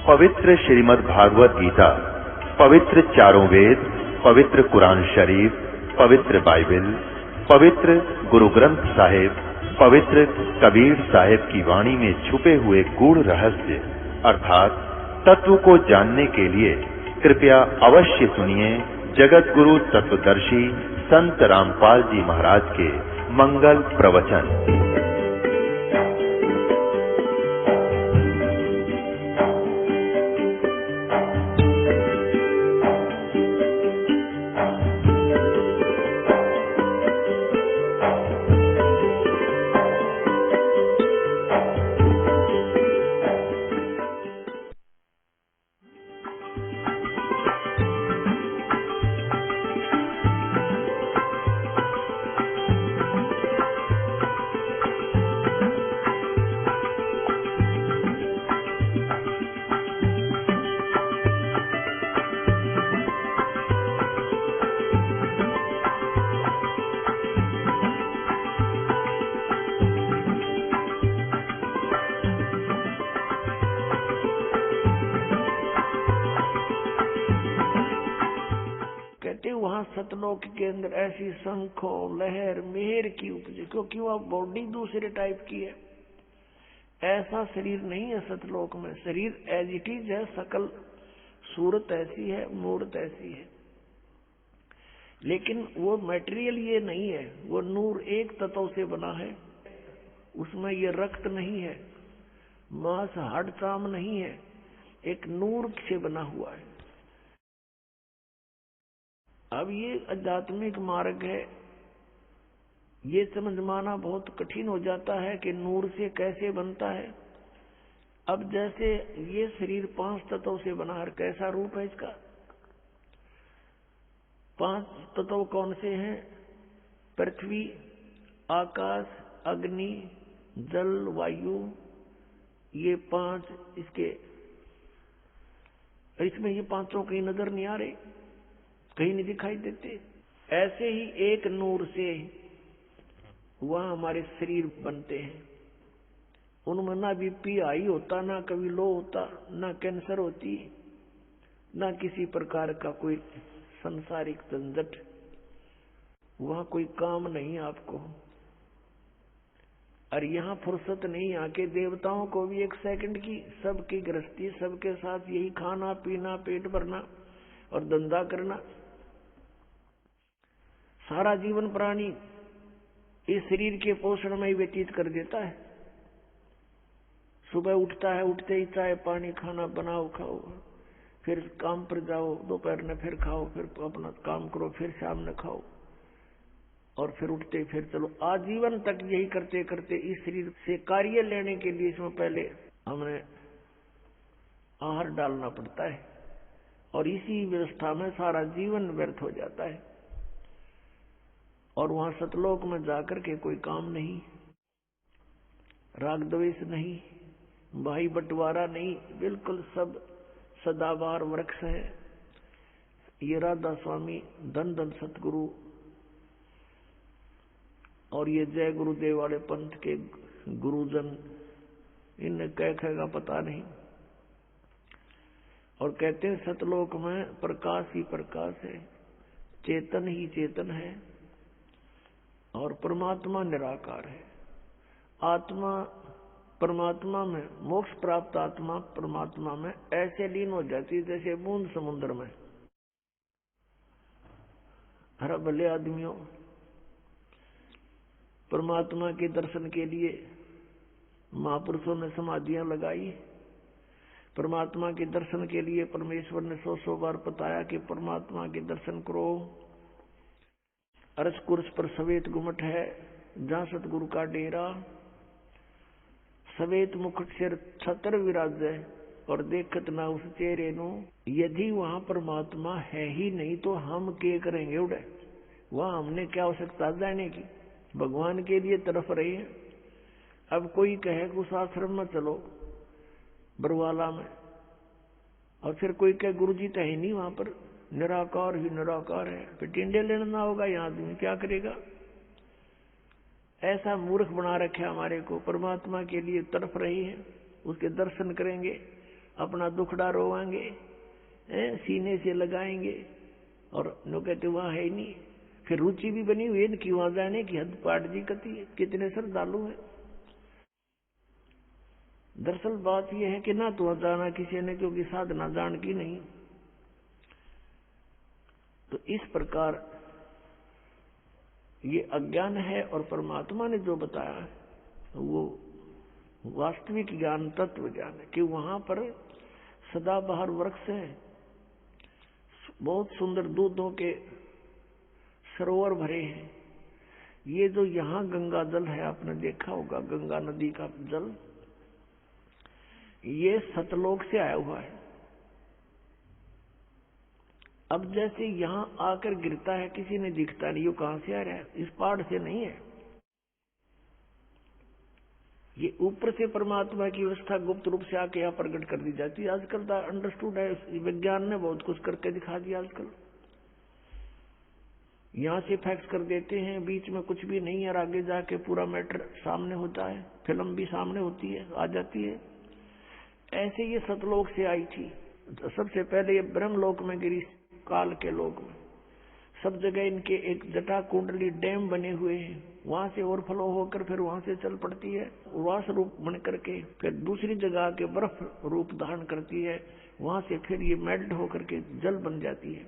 पवित्र श्रीमद् भागवत गीता, पवित्र चारों वेद, पवित्र कुरान शरीफ, पवित्र बाइबल, पवित्र गुरु ग्रंथ साहिब, पवित्र कबीर साहिब की वाणी में छुपे हुए गूढ़ रहस्य अर्थात तत्व को जानने के लिए कृपया अवश्य सुनिए जगत गुरु तत्वदर्शी संत रामपाल जी महाराज के मंगल प्रवचन। वहां सतलोक के अंदर ऐसी शंखो लहर मेहर की उपजे, क्योंकि वह बॉडी दूसरे टाइप की है। ऐसा शरीर नहीं है सतलोक में। शरीर एज इट इज है, सकल सूरत ऐसी है, मूर्त ऐसी है, लेकिन वो मटेरियल ये नहीं है। वो नूर एक तत्व से बना है, उसमें ये रक्त नहीं है, मांस हाड़ चाम नहीं है, एक नूर से बना हुआ है। अब ये आध्यात्मिक मार्ग है, ये समझ माना बहुत कठिन हो जाता है कि नूर से कैसे बनता है। अब जैसे ये शरीर 5 तत्वों से बना है, कैसा रूप है इसका? 5 तत्व कौन से हैं? पृथ्वी, आकाश, अग्नि, जल, वायु, ये 5 इसके। इसमें ये पांचों कहीं नजर नहीं आ रहे, कहीं नहीं दिखाई देते। ऐसे ही एक नूर से वह हमारे शरीर बनते हैं। उनमें ना बीपी हाई होता, ना कभी लो होता, ना कैंसर होती, ना किसी प्रकार का कोई संसारिक झंझट। वहां कोई काम नहीं आपको। और यहाँ फुर्सत नहीं, यहाँ के देवताओं को भी एक सेकंड की, सबकी गृहस्थी, सबके साथ यही खाना पीना, पेट भरना और धंधा करना। सारा जीवन प्राणी इस शरीर के पोषण में ही व्यतीत कर देता है। सुबह उठता है, उठते ही चाय पानी खाना बनाओ खाओ, फिर काम पर जाओ, दोपहर में फिर खाओ, फिर अपना काम करो, फिर शाम में खाओ, और फिर उठते फिर चलो। आजीवन तक यही करते करते इस शरीर से कार्य लेने के लिए इसमें पहले हमें आहार डालना पड़ता है, और इसी व्यवस्था में सारा जीवन व्यर्थ हो जाता है। और वहां सतलोक में जाकर के कोई काम नहीं, राग द्वेष नहीं, भाई बंटवारा नहीं, बिल्कुल सब सदाबहार वृक्ष है। ये राधा स्वामी धन धन सतगुरु और ये जय गुरुदेव वाले पंथ के गुरुजन, इन्हें कहेगा पता नहीं। और कहते हैं सतलोक में प्रकाश ही प्रकाश है, चेतन ही चेतन है, और परमात्मा निराकार है। आत्मा परमात्मा में, मोक्ष प्राप्त आत्मा परमात्मा में ऐसे लीन हो जाती है जैसे बूंद समुद्र में। हर भले आदमियों, परमात्मा के दर्शन के लिए महापुरुषों ने समाधियां लगाई। परमात्मा के दर्शन के लिए परमेश्वर ने 100 बार बताया कि परमात्मा के दर्शन करो। अरस कुर्स पर सवेत गुमट है, जहां सतगुरु का डेरा। सवेत मुकुट सिर छतर विराज है, और देखत ना उस चेहरे नो। यदि वहां परमात्मा है ही नहीं तो हम क्या करेंगे? उड़े वहां हमने क्या आवश्यकता जाने की? भगवान के लिए तरफ रहे हैं। अब कोई कहे उस आश्रम में चलो बरवाला में, और फिर कोई कहे गुरु जी तो है नहीं वहां पर, निराकार ही निराकार है, फिर टिंडे लेना होगा, यहाँ आदमी क्या करेगा? ऐसा मूर्ख बना रखे हमारे को। परमात्मा के लिए तरफ रही है, उसके दर्शन करेंगे अपना दुखड़ा रोवाएंगे, सीने से लगाएंगे और नो कहते वहां है ही नहीं। फिर रुचि भी बनी हुई इनकी वहां जाने की, हद पाट जी कती है, कितने श्रद्धालु है। दरअसल बात यह है कि ना तो जाना किसी ने, क्योंकि साधना जान की नहीं। तो इस प्रकार ये अज्ञान है, और परमात्मा ने जो बताया है वो वास्तविक ज्ञान, तत्व ज्ञान है कि वहां पर सदाबहार वृक्ष है, बहुत सुंदर दूधों के सरोवर भरे हैं। ये जो यहाँ गंगा जल है, आपने देखा होगा गंगा नदी का जल, ये सतलोक से आया हुआ है। अब जैसे यहाँ आकर गिरता है, किसी ने दिखता नहीं, ये कहां से आ रहा है, इस पहाड़ से नहीं है। ये ऊपर से परमात्मा की व्यवस्था गुप्त रूप से आके यहाँ प्रकट कर दी जाती है। आजकल तो अंडरस्टूड है, विज्ञान ने बहुत कुछ करके दिखा दिया। आजकल यहाँ से फैक्स कर देते हैं, बीच में कुछ भी नहीं है, और आगे जाके पूरा मैटर सामने होता है, फिल्म भी सामने होती है, आ जाती है। ऐसे ये सतलोक से आई थी। तो सबसे पहले ये ब्रह्मलोक में गिरी, काल के लोक में। सब जगह इनके एक जटा कुंडली डैम बने हुए हैं, वहां से ओवरफ्लो होकर फिर वहां से चल पड़ती है, वास रूप बन करके फिर दूसरी जगह के बर्फ रूप धारण करती है, वहां से फिर ये मेल्ट होकर के जल बन जाती है,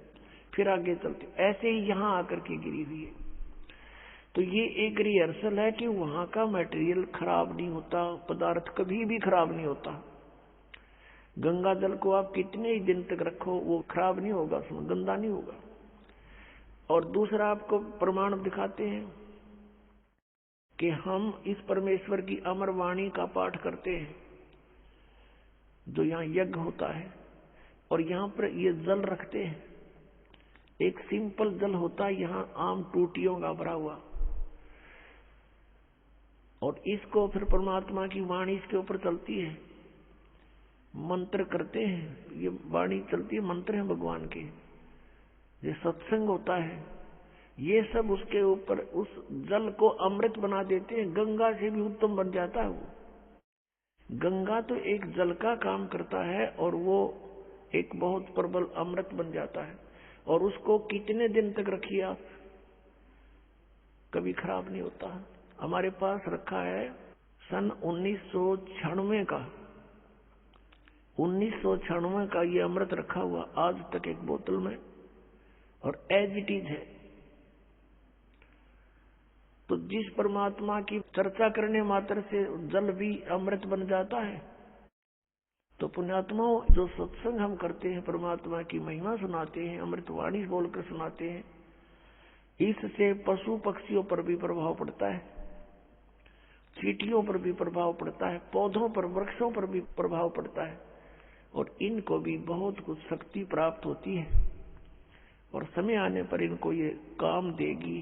फिर आगे चलती। ऐसे ही यहाँ आकर के गिरी हुई है। तो ये एक रिहर्सल है कि वहां का मटेरियल खराब नहीं होता, पदार्थ कभी भी खराब नहीं होता। गंगा जल को आप कितने ही दिन तक रखो, वो खराब नहीं होगा, उसमें गंदा नहीं होगा। और दूसरा आपको प्रमाण दिखाते हैं कि हम इस परमेश्वर की अमर वाणी का पाठ करते हैं, जो यहाँ यज्ञ होता है, और यहाँ पर ये जल रखते हैं। एक सिंपल जल होता है यहाँ आम टूटियों का भरा हुआ, और इसको फिर परमात्मा की वाणी इसके ऊपर चलती है, मंत्र करते हैं, ये वाणी चलती है, मंत्र है भगवान के, ये सत्संग होता है, ये सब उसके ऊपर उस जल को अमृत बना देते हैं। गंगा से भी उत्तम बन जाता है वो। गंगा तो एक जल का काम करता है, और वो एक बहुत प्रबल अमृत बन जाता है। और उसको कितने दिन तक रखिए आप, कभी खराब नहीं होता। हमारे पास रखा है सन 1996 का, 1996 का ये अमृत रखा हुआ आज तक एक बोतल में, और एज इट इज है। तो जिस परमात्मा की चर्चा करने मात्र से जल भी अमृत बन जाता है, तो पुण्यात्माओं जो सत्संग हम करते हैं, परमात्मा की महिमा सुनाते हैं, अमृतवाणी बोलकर सुनाते हैं, इससे पशु पक्षियों पर भी प्रभाव पड़ता है, चींटियों पर भी प्रभाव पड़ता है, पौधों पर, वृक्षों पर भी प्रभाव पड़ता है, और इनको भी बहुत कुछ शक्ति प्राप्त होती है, और समय आने पर इनको ये काम देगी,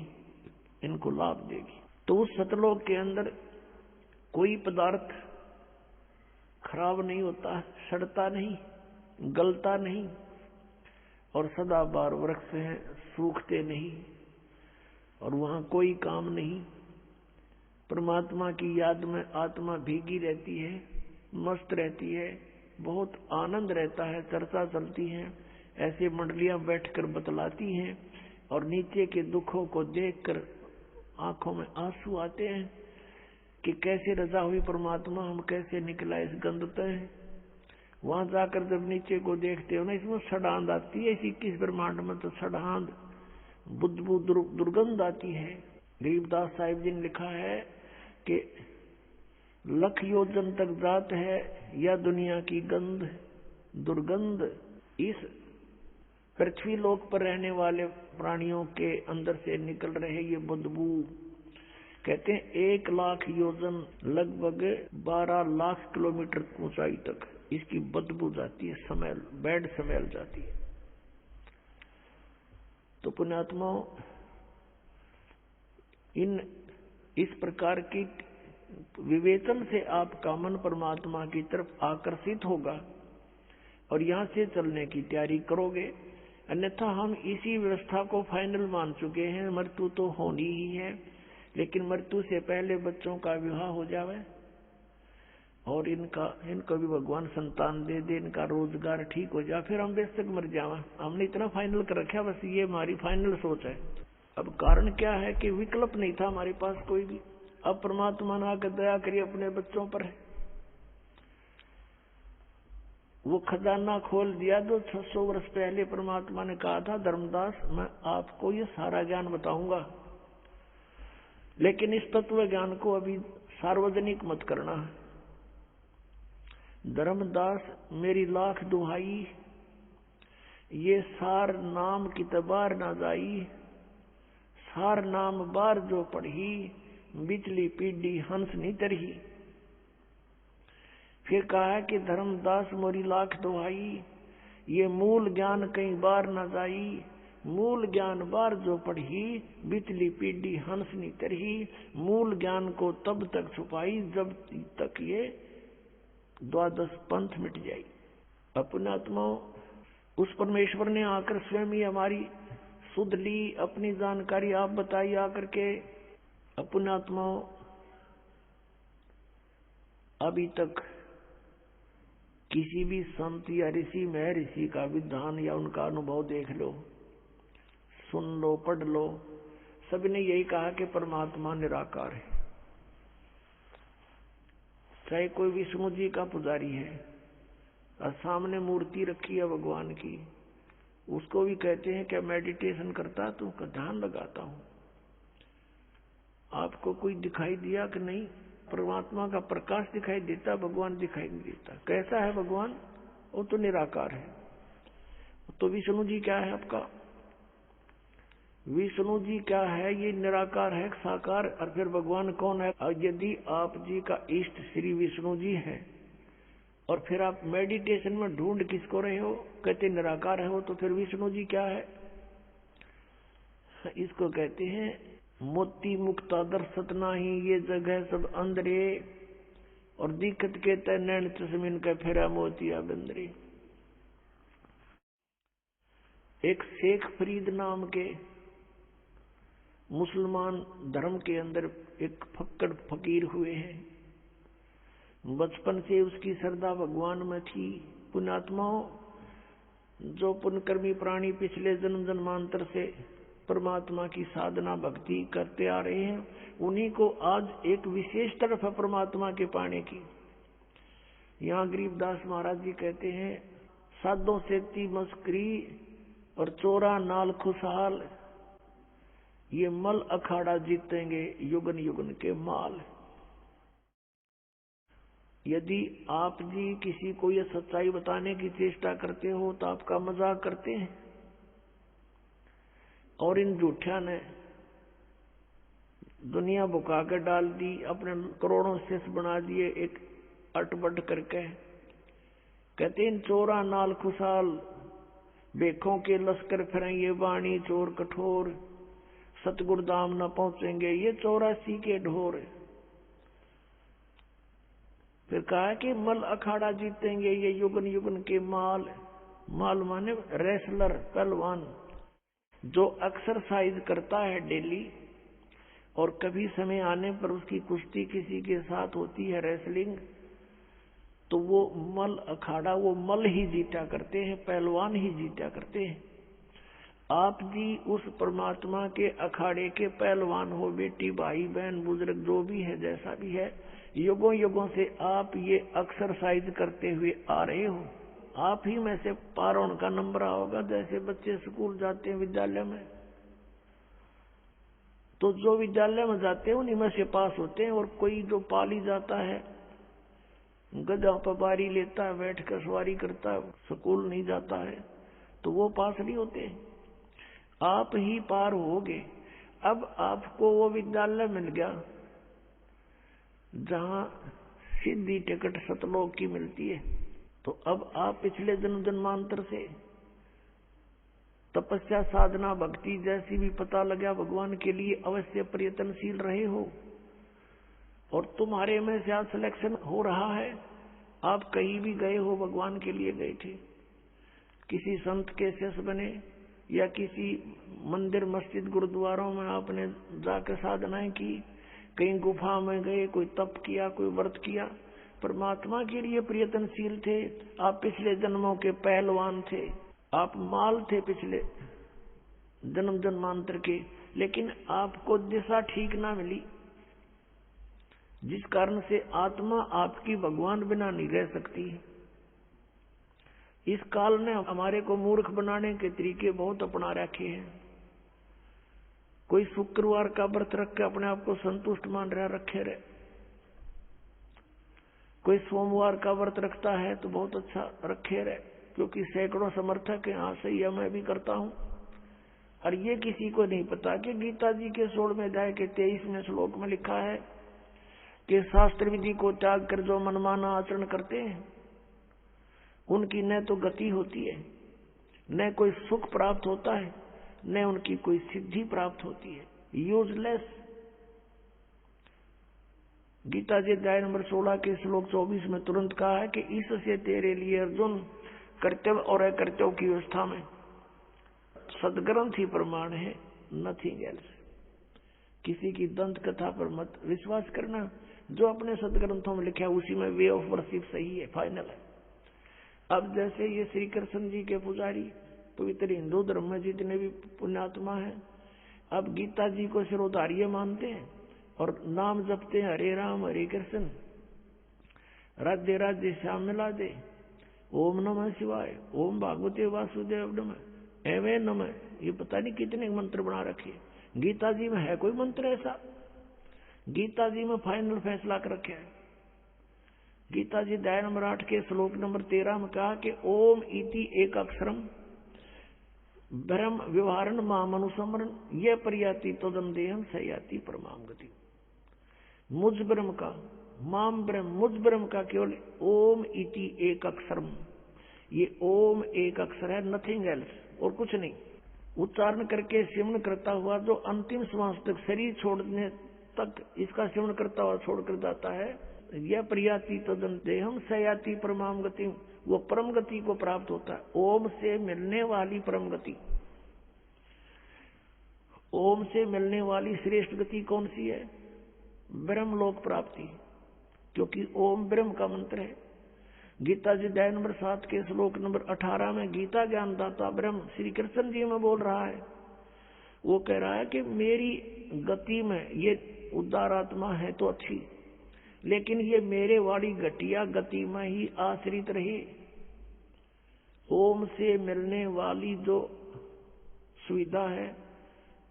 इनको लाभ देगी। तो उस सतलोक के अंदर कोई पदार्थ खराब नहीं होता, सड़ता नहीं, गलता नहीं, और सदाबहार वृक्ष हैं, सूखते नहीं, और वहां कोई काम नहीं। परमात्मा की याद में आत्मा भीगी रहती है, मस्त रहती है, बहुत आनंद रहता है, चर्चा चलती है, ऐसे मंडलियां बैठकर बतलाती हैं, और नीचे के दुखों को देखकर आंखों में आंसू आते हैं कि कैसे रजा हुई परमात्मा, हम कैसे निकला इस गंध तय। वहां जाकर जब नीचे को देखते हो ना, इसमें सड़ांध आती है, इस 21 ब्रह्मांड में तो सड़ांध, बुदबू, दुर्गंध आती है। गरीबदास साहिब जी ने लिखा है कि लख योजन तक जात है या दुनिया की गंध दुर्गंध। इस पृथ्वी लोक पर रहने वाले प्राणियों के अंदर से निकल रहे ये बदबू, कहते हैं 1 लाख योजन, लगभग 12 लाख किलोमीटर ऊंचाई तक इसकी बदबू जाती है, स्मेल, बैड स्मेल जाती है। तो पुण्यात्माओं, इस प्रकार की विवेचन से आपका मन परमात्मा की तरफ आकर्षित होगा, और यहाँ से चलने की तैयारी करोगे। अन्यथा हम इसी व्यवस्था को फाइनल मान चुके हैं, मृत्यु तो होनी ही है, लेकिन मृत्यु से पहले बच्चों का विवाह हो जावे, और इनको भी भगवान संतान दे दे, इनका रोजगार ठीक हो जाए, फिर हम बेशक मर जावा। हमने इतना फाइनल कर रखा, बस ये हमारी फाइनल सोच है। अब कारण क्या है कि विकल्प नहीं था हमारे पास कोई भी। अब परमात्मा ने आकर दया करी अपने बच्चों पर, वो खजाना खोल दिया जो 600 वर्ष पहले परमात्मा ने कहा था, धर्मदास मैं आपको ये सारा ज्ञान बताऊंगा, लेकिन इस तत्व ज्ञान को अभी सार्वजनिक मत करना। धर्मदास मेरी लाख दुहाई, ये सार नाम कितबार ना जाई, सार नाम बार जो पढ़ी, बिचली पीढ़ी हंस नहीं तरही। फिर कहा है कि धर्मदास मोरी लाख दुहाई, ये मूल ज्ञान कई बार न जाई, मूल ज्ञान बार जो पढ़ी, बिचली पीढ़ी हंस नहीं तरही। मूल ज्ञान को तब तक छुपाई जब तक ये द्वादश पंथ मिट जाई। अपने आत्मा उस परमेश्वर ने आकर स्वयं ही हमारी सुध ली, अपनी जानकारी आप बताई आकर के। अपने आत्मा अभी तक किसी भी संत या ऋषि महर्षि का विधान या उनका अनुभव देख लो, सुन लो, पढ़ लो, सबने यही कहा कि परमात्मा निराकार है। चाहे कोई विष्णु जी का पुजारी है और सामने मूर्ति रखी है भगवान की, उसको भी कहते हैं क्या मेडिटेशन करता, तो उसका ध्यान लगाता हूं। आपको कोई दिखाई दिया कि नहीं? परमात्मा का प्रकाश दिखाई देता, भगवान दिखाई नहीं देता। कैसा है भगवान? वो तो निराकार है। तो विष्णु जी क्या है आपका? विष्णु जी क्या है? ये निराकार है, साकार। और फिर भगवान कौन है? और यदि आप जी का इष्ट श्री विष्णु जी है और फिर आप मेडिटेशन में ढूंढ किसको रहे हो, कहते निराकार है हो, तो फिर विष्णु जी क्या है? इसको कहते हैं मोती मुक्ता दर्शत नाही, ये जगह सब अंदरे, और दिक्कत के तय नैन चश्मिन का फेरा मोतिया बंदरे। एक शेख फरीद नाम के मुसलमान धर्म के अंदर एक फक्कड़ फकीर हुए हैं। बचपन से उसकी श्रद्धा भगवान में थी। पुण्यात्माओं, जो पुण्यकर्मी प्राणी पिछले जन्म जन्मांतर से परमात्मा की साधना भक्ति करते आ रहे हैं, उन्हीं को आज एक विशेष तरफ है परमात्मा के पाने की। यहाँ गरीबदास महाराज जी कहते हैं, साधों से ती मस्करी और चोरा नाल खुशहाल, ये मल अखाड़ा जीतेंगे युगन युगन के माल। यदि आप जी किसी को ये सच्चाई बताने की चेष्टा करते हो तो आपका मजाक करते हैं, और इन झूठिया ने दुनिया बुका कर डाल दी, अपने करोड़ों शिष्य बना दिए एक अटबट करके। कहते इन चोरा नाल खुशहाल, बेखों के लश्कर फिरेंगे वाणी चोर कठोर, सतगुरु धाम न पहुंचेंगे ये 84 के ढोर। फिर कहा कि मल अखाड़ा जीतेंगे ये युगन युगन के माल। माल माने रेसलर, पहलवान, जो एक्सरसाइज करता है डेली, और कभी समय आने पर उसकी कुश्ती किसी के साथ होती है, रेसलिंग, तो वो मल अखाड़ा, वो मल ही जीता करते हैं, पहलवान ही जीता करते हैं। आप जी उस परमात्मा के अखाड़े के पहलवान हो। बेटी, भाई, बहन, बुजुर्ग जो भी है, जैसा भी है, युगों युगों से आप ये एक्सरसाइज करते हुए आ रहे हो। आप ही में से पार होने का नंबर होगा। जैसे बच्चे स्कूल जाते हैं, विद्यालय में, तो जो विद्यालय में जाते हैं उन्हीं में से पास होते हैं। और कोई जो पाली जाता है, गधा पर बारी लेता है, बैठ कर सवारी करता है, स्कूल नहीं जाता है, तो वो पास नहीं होते। आप ही पार होगे। अब आपको वो विद्यालय मिल गया जहां सीधी टिकट सतलोक की मिलती है, तो अब आप पिछले जन्म जन्मांतर से तपस्या साधना भक्ति जैसी भी पता लगा भगवान के लिए अवश्य प्रयत्नशील रहे हो, और तुम्हारे में से आज सिलेक्शन हो रहा है। आप कहीं भी गए हो, भगवान के लिए गए थे, किसी संत के शिष्य बने, या किसी मंदिर मस्जिद गुरुद्वारों में आपने जाकर साधनाएं की, कहीं गुफा में गए, कोई तप किया, कोई व्रत किया, परमात्मा के लिए प्रयत्नशील थे, आप पिछले जन्मों के पहलवान थे, आप माल थे पिछले जन्म जन्मांतर के, लेकिन आपको दिशा ठीक ना मिली, जिस कारण से आत्मा आपकी भगवान बिना नहीं रह सकती। इस काल ने हमारे को मूर्ख बनाने के तरीके बहुत अपना रखे हैं। कोई शुक्रवार का व्रत रख के अपने आप को संतुष्ट मान रहा रखे रहे, कोई सोमवार का व्रत रखता है तो बहुत अच्छा रखे रहे, क्योंकि सैकड़ों समर्थक यहाँ से यह मैं भी करता हूं। और ये किसी को नहीं पता कि गीता जी के 16वें अध्याय के 23वें श्लोक में लिखा है कि शास्त्र विधि को त्याग कर जो मनमाना आचरण करते हैं उनकी न तो गति होती है, न कोई सुख प्राप्त होता है, न उनकी कोई सिद्धि प्राप्त होती है। यूजलेस। गीता जी अध्याय नंबर 16 के श्लोक 24 में तुरंत कहा है कि इससे तेरे लिए अर्जुन कर्तव्य और अकर्तव्य की व्यवस्था में सदग्रंथ ही प्रमाण है, नथिंग एल्स। किसी की दंत कथा पर मत विश्वास करना, जो अपने सदग्रंथों में लिखा है उसी में वे ऑफ वर्शिप सही है, फाइनल है। अब जैसे ये श्री कृष्ण जी के पुजारी पवित्र हिंदू धर्म में जितने भी पुण्यात्मा हैं, अब गीता जी को सिरोधार्य मानते हैं और नाम जपते हैं हरे राम हरे कृष्ण, राधे राधे श्याम मिला दे, ओम नमः शिवाय, ओम भागवते वासुदेव नमः, एवं नमः। ये पता नहीं कितने मंत्र बना रखे। गीता जी में है कोई मंत्र ऐसा? गीता जी में फाइनल फैसला कर रखे है। गीता जी अध्याय नंबर 8 के श्लोक नंबर 13 में कहा कि ओम इति एक अक्षरम ब्रह्म व्यवहारण माम अनुसमरण ये परियाति तदम देहम सयाति परमाम गति। मुझ ब्रह्म का, माम ब्रह्म, मुझ ब्रह्म का केवल ओम इति एक अक्षरम, ये ओम एक अक्षर है, नथिंग एल्स, और कुछ नहीं। उच्चारण करके सिमरण करता हुआ जो अंतिम श्वास तक, शरीर छोड़ने तक इसका सिमरण करता हुआ छोड़कर जाता है, यह प्रियाति तदन देहम सयाति परमाम गति, वो परम गति को प्राप्त होता है। ओम से मिलने वाली परम गति, ओम से मिलने वाली श्रेष्ठ गति कौन सी है? ब्रह्म लोक प्राप्ति, क्योंकि ओम ब्रह्म का मंत्र है। गीता जी अध्याय नंबर 7 के श्लोक नंबर 18 में गीता ज्ञानदाता ब्रह्म श्री कृष्ण जी में बोल रहा है। वो कह रहा है कि मेरी गति में ये उदार आत्मा है तो अच्छी, लेकिन ये मेरे वाली घटिया गति में ही आश्रित रही। ओम से मिलने वाली जो सुविधा है,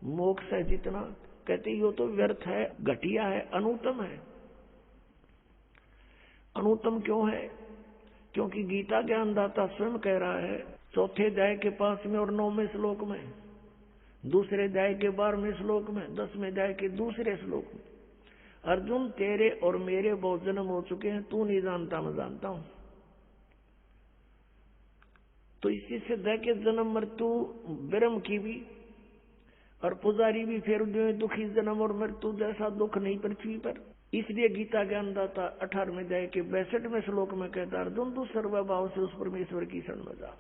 मोक्ष है, जितना कहते यो तो व्यर्थ है, घटिया है, अनुत्तम है। अनुत्तम क्यों है? क्योंकि गीता ज्ञानदाता स्वयं कह रहा है 4थे अध्याय के 5 में और 9वें श्लोक में, 2रे अध्याय के 12वें श्लोक में, 10वें अध्याय के 2रे श्लोक में, अर्जुन तेरे और मेरे बहुत जन्म हो चुके हैं, तू नहीं जानता मैं जानता हूं। तो इसी से दह के जन्म मृत्यु ब्रह्म की भी और पुजारी भी फिर दुखी जन्म और मृत्यु जैसा दुख नहीं पृथ्वी पर। इसलिए गीता ज्ञानदाता 18वें अध्याय के 62वें श्लोक में कहता अर्जुन तू सर्वभाव से उस परमेश्वर की शरण में जा,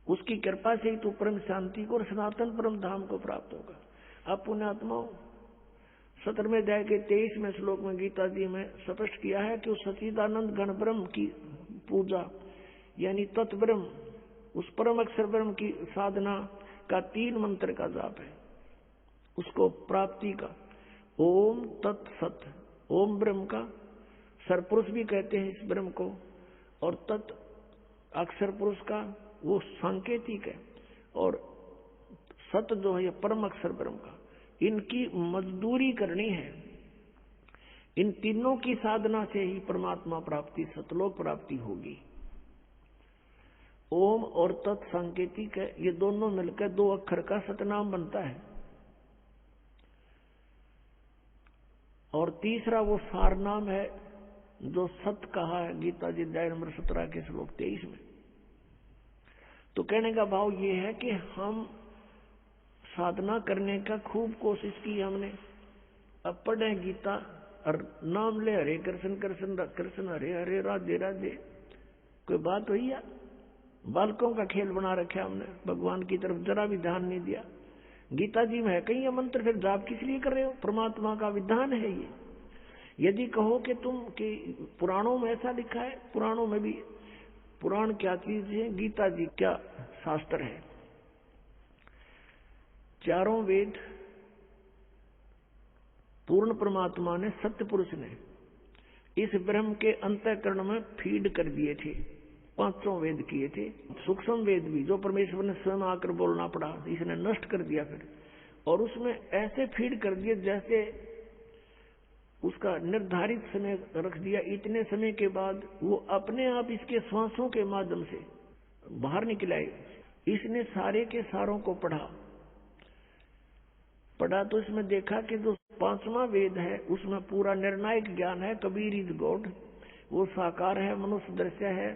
उसकी कृपा से ही तू परम शांति को और सनातन परम धाम को प्राप्त होगा। अब पुण्यात्माओं 17वें अध्याय के 23वें श्लोक में गीता जी में स्पष्ट किया है कि उस सच्चिदानंद गण ब्रह्म की पूजा यानी तत्ब्रह्म, उस परम अक्षर ब्रह्म की साधना का 3 मंत्र का जाप है, उसको प्राप्ति का। ओम तत्सत, ओम ब्रह्म का सरपुरुष भी कहते हैं इस ब्रह्म को, और तत् अक्षर पुरुष का वो सांकेतिक है, और सत जो है परम अक्षर ब्रह्म का। इनकी मजदूरी करनी है। इन तीनों की साधना से ही परमात्मा प्राप्ति, सतलोक प्राप्ति होगी। ओम और तत् सांकेतिक है, ये दोनों मिलकर 2 अक्षर का सतनाम बनता है। और तीसरा वो सार नाम है जो सत कहा है गीता जी अध्याय नंबर 17 के श्लोक 23 में। तो कहने का भाव ये है कि हम साधना करने का खूब कोशिश की हमने, अब पढ़े गीता और नाम ले हरे कृष्ण कृष्ण कृष्ण हरे हरे राधे राधे। कोई बात हुई या? बालकों का खेल बना रखा हमने, भगवान की तरफ जरा भी ध्यान नहीं दिया। गीता जी में है कहीं ये मंत्र, फिर जाप किस लिए कर रहे हो? परमात्मा का विधान है यदि कहो कि पुराणों में ऐसा लिखा है, पुराणों में भी, पुराण क्या चीज है, गीता जी क्या शास्त्र है। चारों वेद पूर्ण परमात्मा ने, सत्य पुरुष ने इस ब्रह्म के अंतःकरण में फीड कर दिए थे। पांचों वेद किए थे, सूक्ष्म वेद भी जो परमेश्वर ने स्वयं आकर बोलना पड़ा, इसने नष्ट कर दिया फिर, और उसमें ऐसे फीड कर दिए जैसे उसका निर्धारित समय रख दिया। इतने समय के बाद वो अपने आप इसके श्वासों के माध्यम से बाहर निकल आए। इसने सारे के सारों को पढ़ा तो इसमें देखा कि जो पांचवा वेद है उसमें पूरा निर्णायक ज्ञान है। कबीर इज गॉड, वो साकार है, मनुष्य दृश्य है,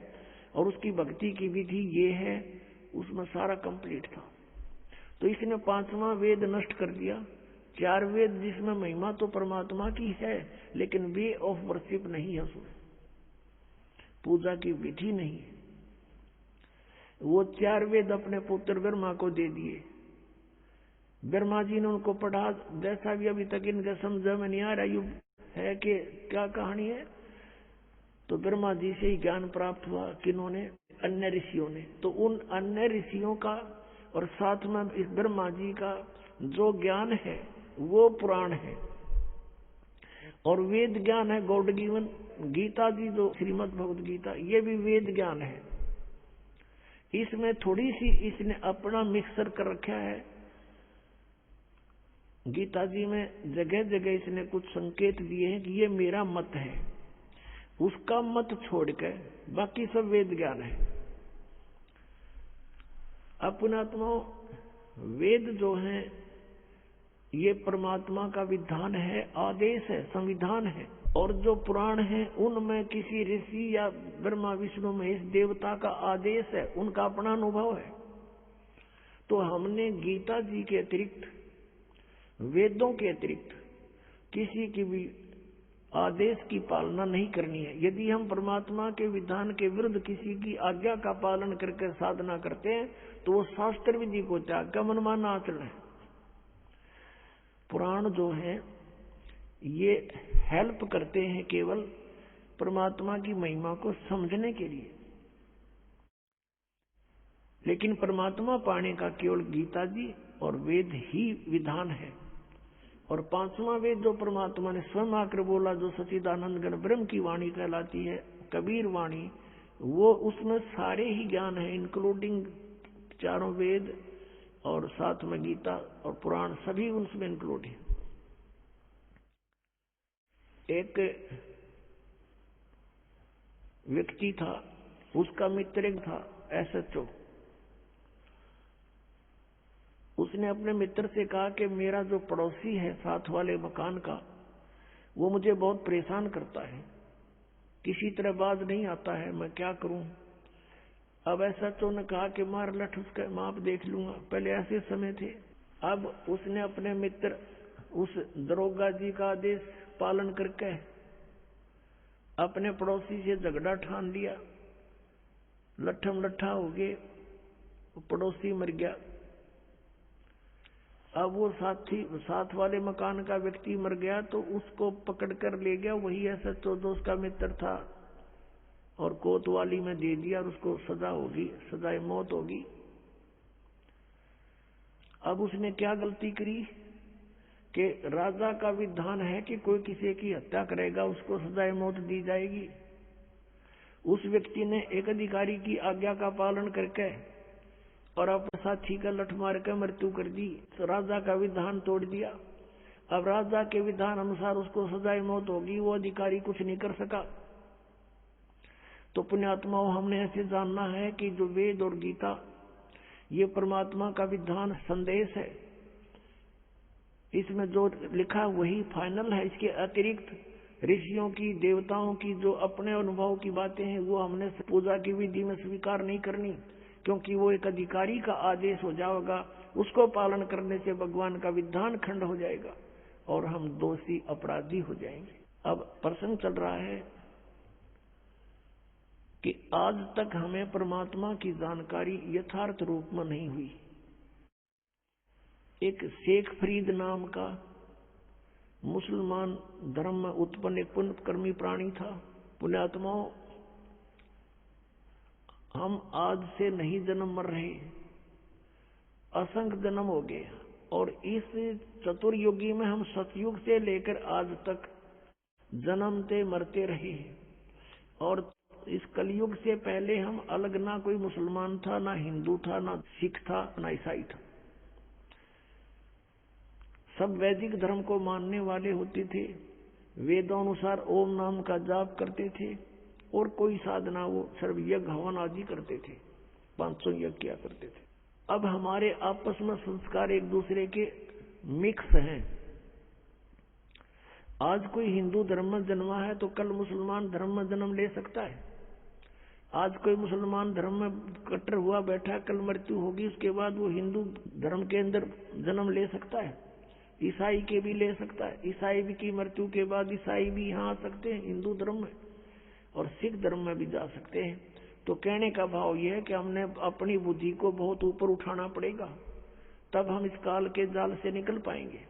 और उसकी भक्ति की विधि ये है, उसमें सारा कंप्लीट था। तो इसने पांचवा वेद नष्ट कर दिया। चार वेद जिसमें महिमा तो परमात्मा की है, लेकिन वे ऑफ वर्शिप नहीं है, उसमें पूजा की विधि नहीं है। वो चार वेद अपने पुत्र ब्रह्मा को दे दिए। ब्रह्मा जी ने उनको पढ़ा, जैसा भी अभी तक इनके समझ में नहीं आ रहा युग है कि क्या कहानी है। तो ब्रह्मा जी से ही ज्ञान प्राप्त हुआ, किन्होंने, अन्य ऋषियों ने। तो उन अन्य ऋषियों का और साथ में इस ब्रह्मा जी का जो ज्ञान है वो पुराण है, और वेद ज्ञान है गॉड गिवन। गीता जी जो श्रीमद् भगवद गीता, ये भी वेद ज्ञान है। इसमें थोड़ी सी इसने अपना मिक्सर कर रखा है। गीता जी में जगह जगह इसने कुछ संकेत दिए हैं कि ये मेरा मत है, उसका मत छोड़कर बाकी सब वेद ज्ञान है। अपनात्मा वेद जो है ये परमात्मा का विधान है, आदेश है, संविधान है। और जो पुराण है उनमें किसी ऋषि या ब्रह्मा विष्णु महेश देवता का आदेश है, उनका अपना अनुभव है। तो हमने गीता जी के अतिरिक्त, वेदों के अतिरिक्त किसी की भी आदेश की पालना नहीं करनी है। यदि हम परमात्मा के विधान के विरुद्ध किसी की आज्ञा का पालन करके साधना करते हैं तो वो शास्त्र विधि को त्याग कर मनमाना आचरण है। पुराण जो है ये हेल्प करते हैं केवल परमात्मा की महिमा को समझने के लिए, लेकिन परमात्मा पाने का केवल गीता जी और वेद ही विधान है। और पांचवा वेद जो परमात्मा ने स्वयं आकर बोला, जो सच्चिदानंद गण ब्रह्म की वाणी कहलाती है, कबीर वाणी, वो उसमें सारे ही ज्ञान है, इंक्लूडिंग चारों वेद और साथ में गीता और पुराण, सभी उसमें इंक्लूड है। एक व्यक्ति था, उसका मित्र एक था SHO। उसने अपने मित्र से कहा कि मेरा जो पड़ोसी है साथ वाले मकान का, वो मुझे बहुत परेशान करता है, किसी तरह बाज नहीं आता है, मैं क्या करूं। अब SHO ने कहा कि मार लठ उसका माप देख लूंगा। पहले ऐसे समय थे। अब उसने अपने मित्र उस दरोगा जी का आदेश पालन करके अपने पड़ोसी से झगड़ा ठान लिया, लट्ठम लट्ठा हो गए, पड़ोसी मर गया। अब वो साथ वाले मकान का व्यक्ति मर गया तो उसको पकड़ कर ले गया वही SHO जो उसका मित्र था, और कोतवाली में दे दिया और उसको सजा होगी, सजाए मौत होगी। अब उसने क्या गलती करी कि राजा का विधान है कि कोई किसी की हत्या करेगा उसको सजाए मौत दी जाएगी। उस व्यक्ति ने एक अधिकारी की आज्ञा का पालन करके और अपने साथी का लठ मार कर मृत्यु कर दी, तो राजा का विधान तोड़ दिया। अब राजा के विधान अनुसार उसको सजाए मौत होगी, वो अधिकारी कुछ नहीं कर सका। तो पुण्यात्माओं, हमने ऐसे जानना है कि जो वेद और गीता ये परमात्मा का विधान संदेश है, इसमें जो लिखा वही फाइनल है। इसके अतिरिक्त ऋषियों की, देवताओं की जो अपने अनुभव की बातें हैं वो हमने पूजा की विधि में स्वीकार नहीं करनी, क्योंकि वो एक अधिकारी का आदेश हो जाएगा, उसको पालन करने से भगवान का विधान खंड हो जाएगा और हम दोषी अपराधी हो जाएंगे। अब प्रश्न चल रहा है कि आज तक हमें परमात्मा की जानकारी यथार्थ रूप में नहीं हुई। एक शेख फरीद नाम का मुसलमान धर्म में उत्पन्न एक पुण्यकर्मी प्राणी था। पुण्यात्माओं, हम आज से नहीं जन्म मर रहे, असंख्य जन्म हो गए, और इस चतुर्युगी में हम सतयुग से लेकर आज तक जन्मते मरते रहे। और इस कलयुग से पहले हम अलग, ना कोई मुसलमान था, ना हिंदू था, ना सिख था, ना ईसाई था। सब वैदिक धर्म को मानने वाले होते थे, वेदों अनुसार ओम नाम का जाप करते थे, और कोई साधना वो सर्व यज्ञ हवन आदि करते थे, 500 यज्ञ किया करते थे। अब हमारे आपस में संस्कार एक दूसरे के मिक्स हैं। आज कोई हिंदू धर्म में जन्मा है तो कल मुसलमान धर्म में जन्म ले सकता है। आज कोई मुसलमान धर्म में कट्टर हुआ बैठा, कल मृत्यु होगी, उसके बाद वो हिंदू धर्म के अंदर जन्म ले सकता है। ईसाई के भी ले सकता है, ईसाई भी की मृत्यु के बाद ईसाई भी यहाँ आ सकते हैं हिंदू धर्म में, और सिख धर्म में भी जा सकते हैं। तो कहने का भाव यह है कि हमने अपनी बुद्धि को बहुत ऊपर उठाना पड़ेगा, तब हम इस काल के जाल से निकल पाएंगे।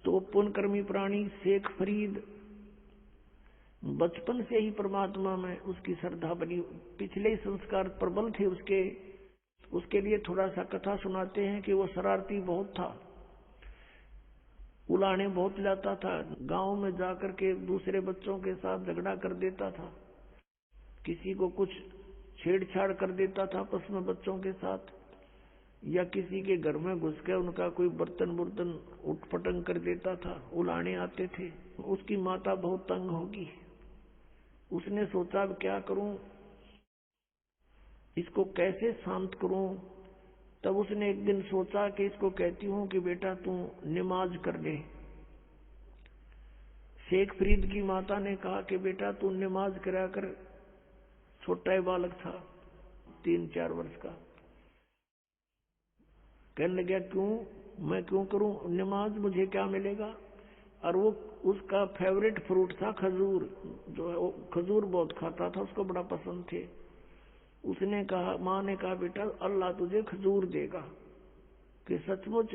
तो पुण्यकर्मी प्राणी शेख फरीद बचपन से ही परमात्मा में उसकी श्रद्धा बनी, पिछले ही संस्कार प्रबल थे उसके लिए थोड़ा सा कथा सुनाते हैं कि वो शरारती बहुत था, उलाने बहुत लाता था, गांव में जाकर के दूसरे बच्चों के साथ झगड़ा कर देता था, किसी को कुछ छेड़छाड़ कर देता था आपस में बच्चों के साथ, या किसी के घर में घुस के उनका कोई बर्तन उठपटंग कर देता था, उलाने आते थे। उसकी माता बहुत तंग होगी, उसने सोचा अब क्या करूं, इसको कैसे शांत करूं। तब उसने एक दिन सोचा कि इसको कहती हूं कि बेटा तू नमाज कर ले। शेख फरीद की माता ने कहा कि बेटा तू नमाज करा कर। छोटा ही बालक था, 3-4 वर्ष का। कहने लगा क्यों, मैं क्यों करूं नमाज, मुझे क्या मिलेगा। और वो उसका फेवरेट फ्रूट था खजूर, जो है वो खजूर बहुत खाता था, उसको बड़ा पसंद थे। उसने कहा, माँ ने कहा बेटा अल्लाह तुझे खजूर देगा। कि सचमुच?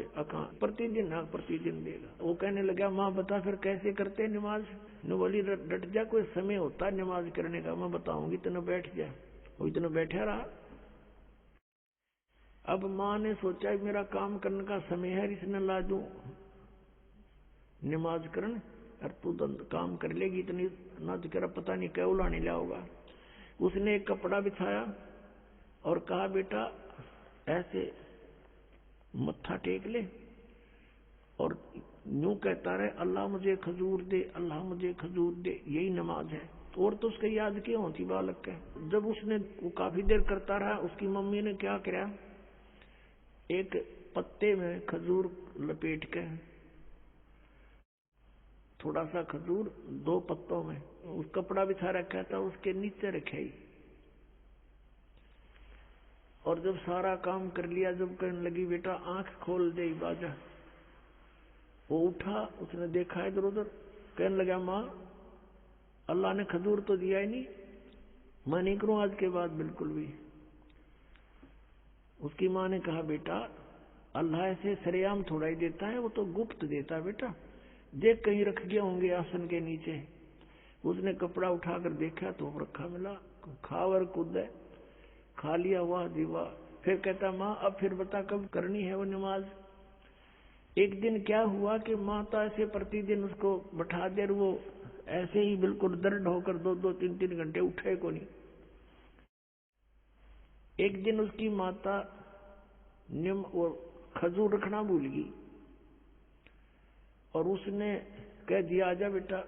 प्रतिदिन देगा। वो कहने लगा माँ बता फिर कैसे करते नमाज। न बोली डट जा, कोई समय होता है नमाज करने का, मैं बताऊंगी, इतना बैठ जा। वो इतना बैठा रहा। अब माँ ने सोचा मेरा काम करने का समय है, इसने ला दूं नमाज करन, और तू काम कर लेगी, इतनी ना तो तेरा पता नहीं क्या उलाने लाओगा। उसने एक कपड़ा बिछाया और कहा बेटा ऐसे मत्था टेक ले और यूं कहता रहे अल्लाह मुझे खजूर दे, अल्लाह मुझे खजूर दे, यही नमाज है। और तो उसके याद क्यों होती बालक के। जब उसने वो काफी देर करता रहा, उसकी मम्मी ने क्या किया, एक पत्ते में खजूर लपेट के, थोड़ा सा खजूर 2 पत्तों में उस कपड़ा बिछा रखा था, उसके नीचे रखे। और जब सारा काम कर लिया, जब कहने लगी बेटा आंख खोल दे बाजा, वो उठा, उसने देखा इधर उधर, कहने लगा माँ अल्लाह ने खजूर तो दिया ही नहीं, मैं नहीं करूं आज के बाद बिल्कुल भी। उसकी माँ ने कहा बेटा अल्लाह ऐसे सरेआम थोड़ा ही देता है, वो तो गुप्त देता है बेटा, देख कहीं रख गए होंगे आसन के नीचे। उसने कपड़ा उठाकर देखा तो रखा मिला, खावर कूद खा लिया, हुआ दीवा। फिर कहता माँ अब फिर बता कब करनी है वो नमाज। एक दिन क्या हुआ कि माता ऐसे प्रतिदिन उसको बैठा दे, वो ऐसे ही बिल्कुल दर्द होकर 2-2, 3-3 घंटे उठे को नहीं। एक दिन उसकी माता वो खजूर रखना भूल गई और उसने कह दिया आजा बेटा।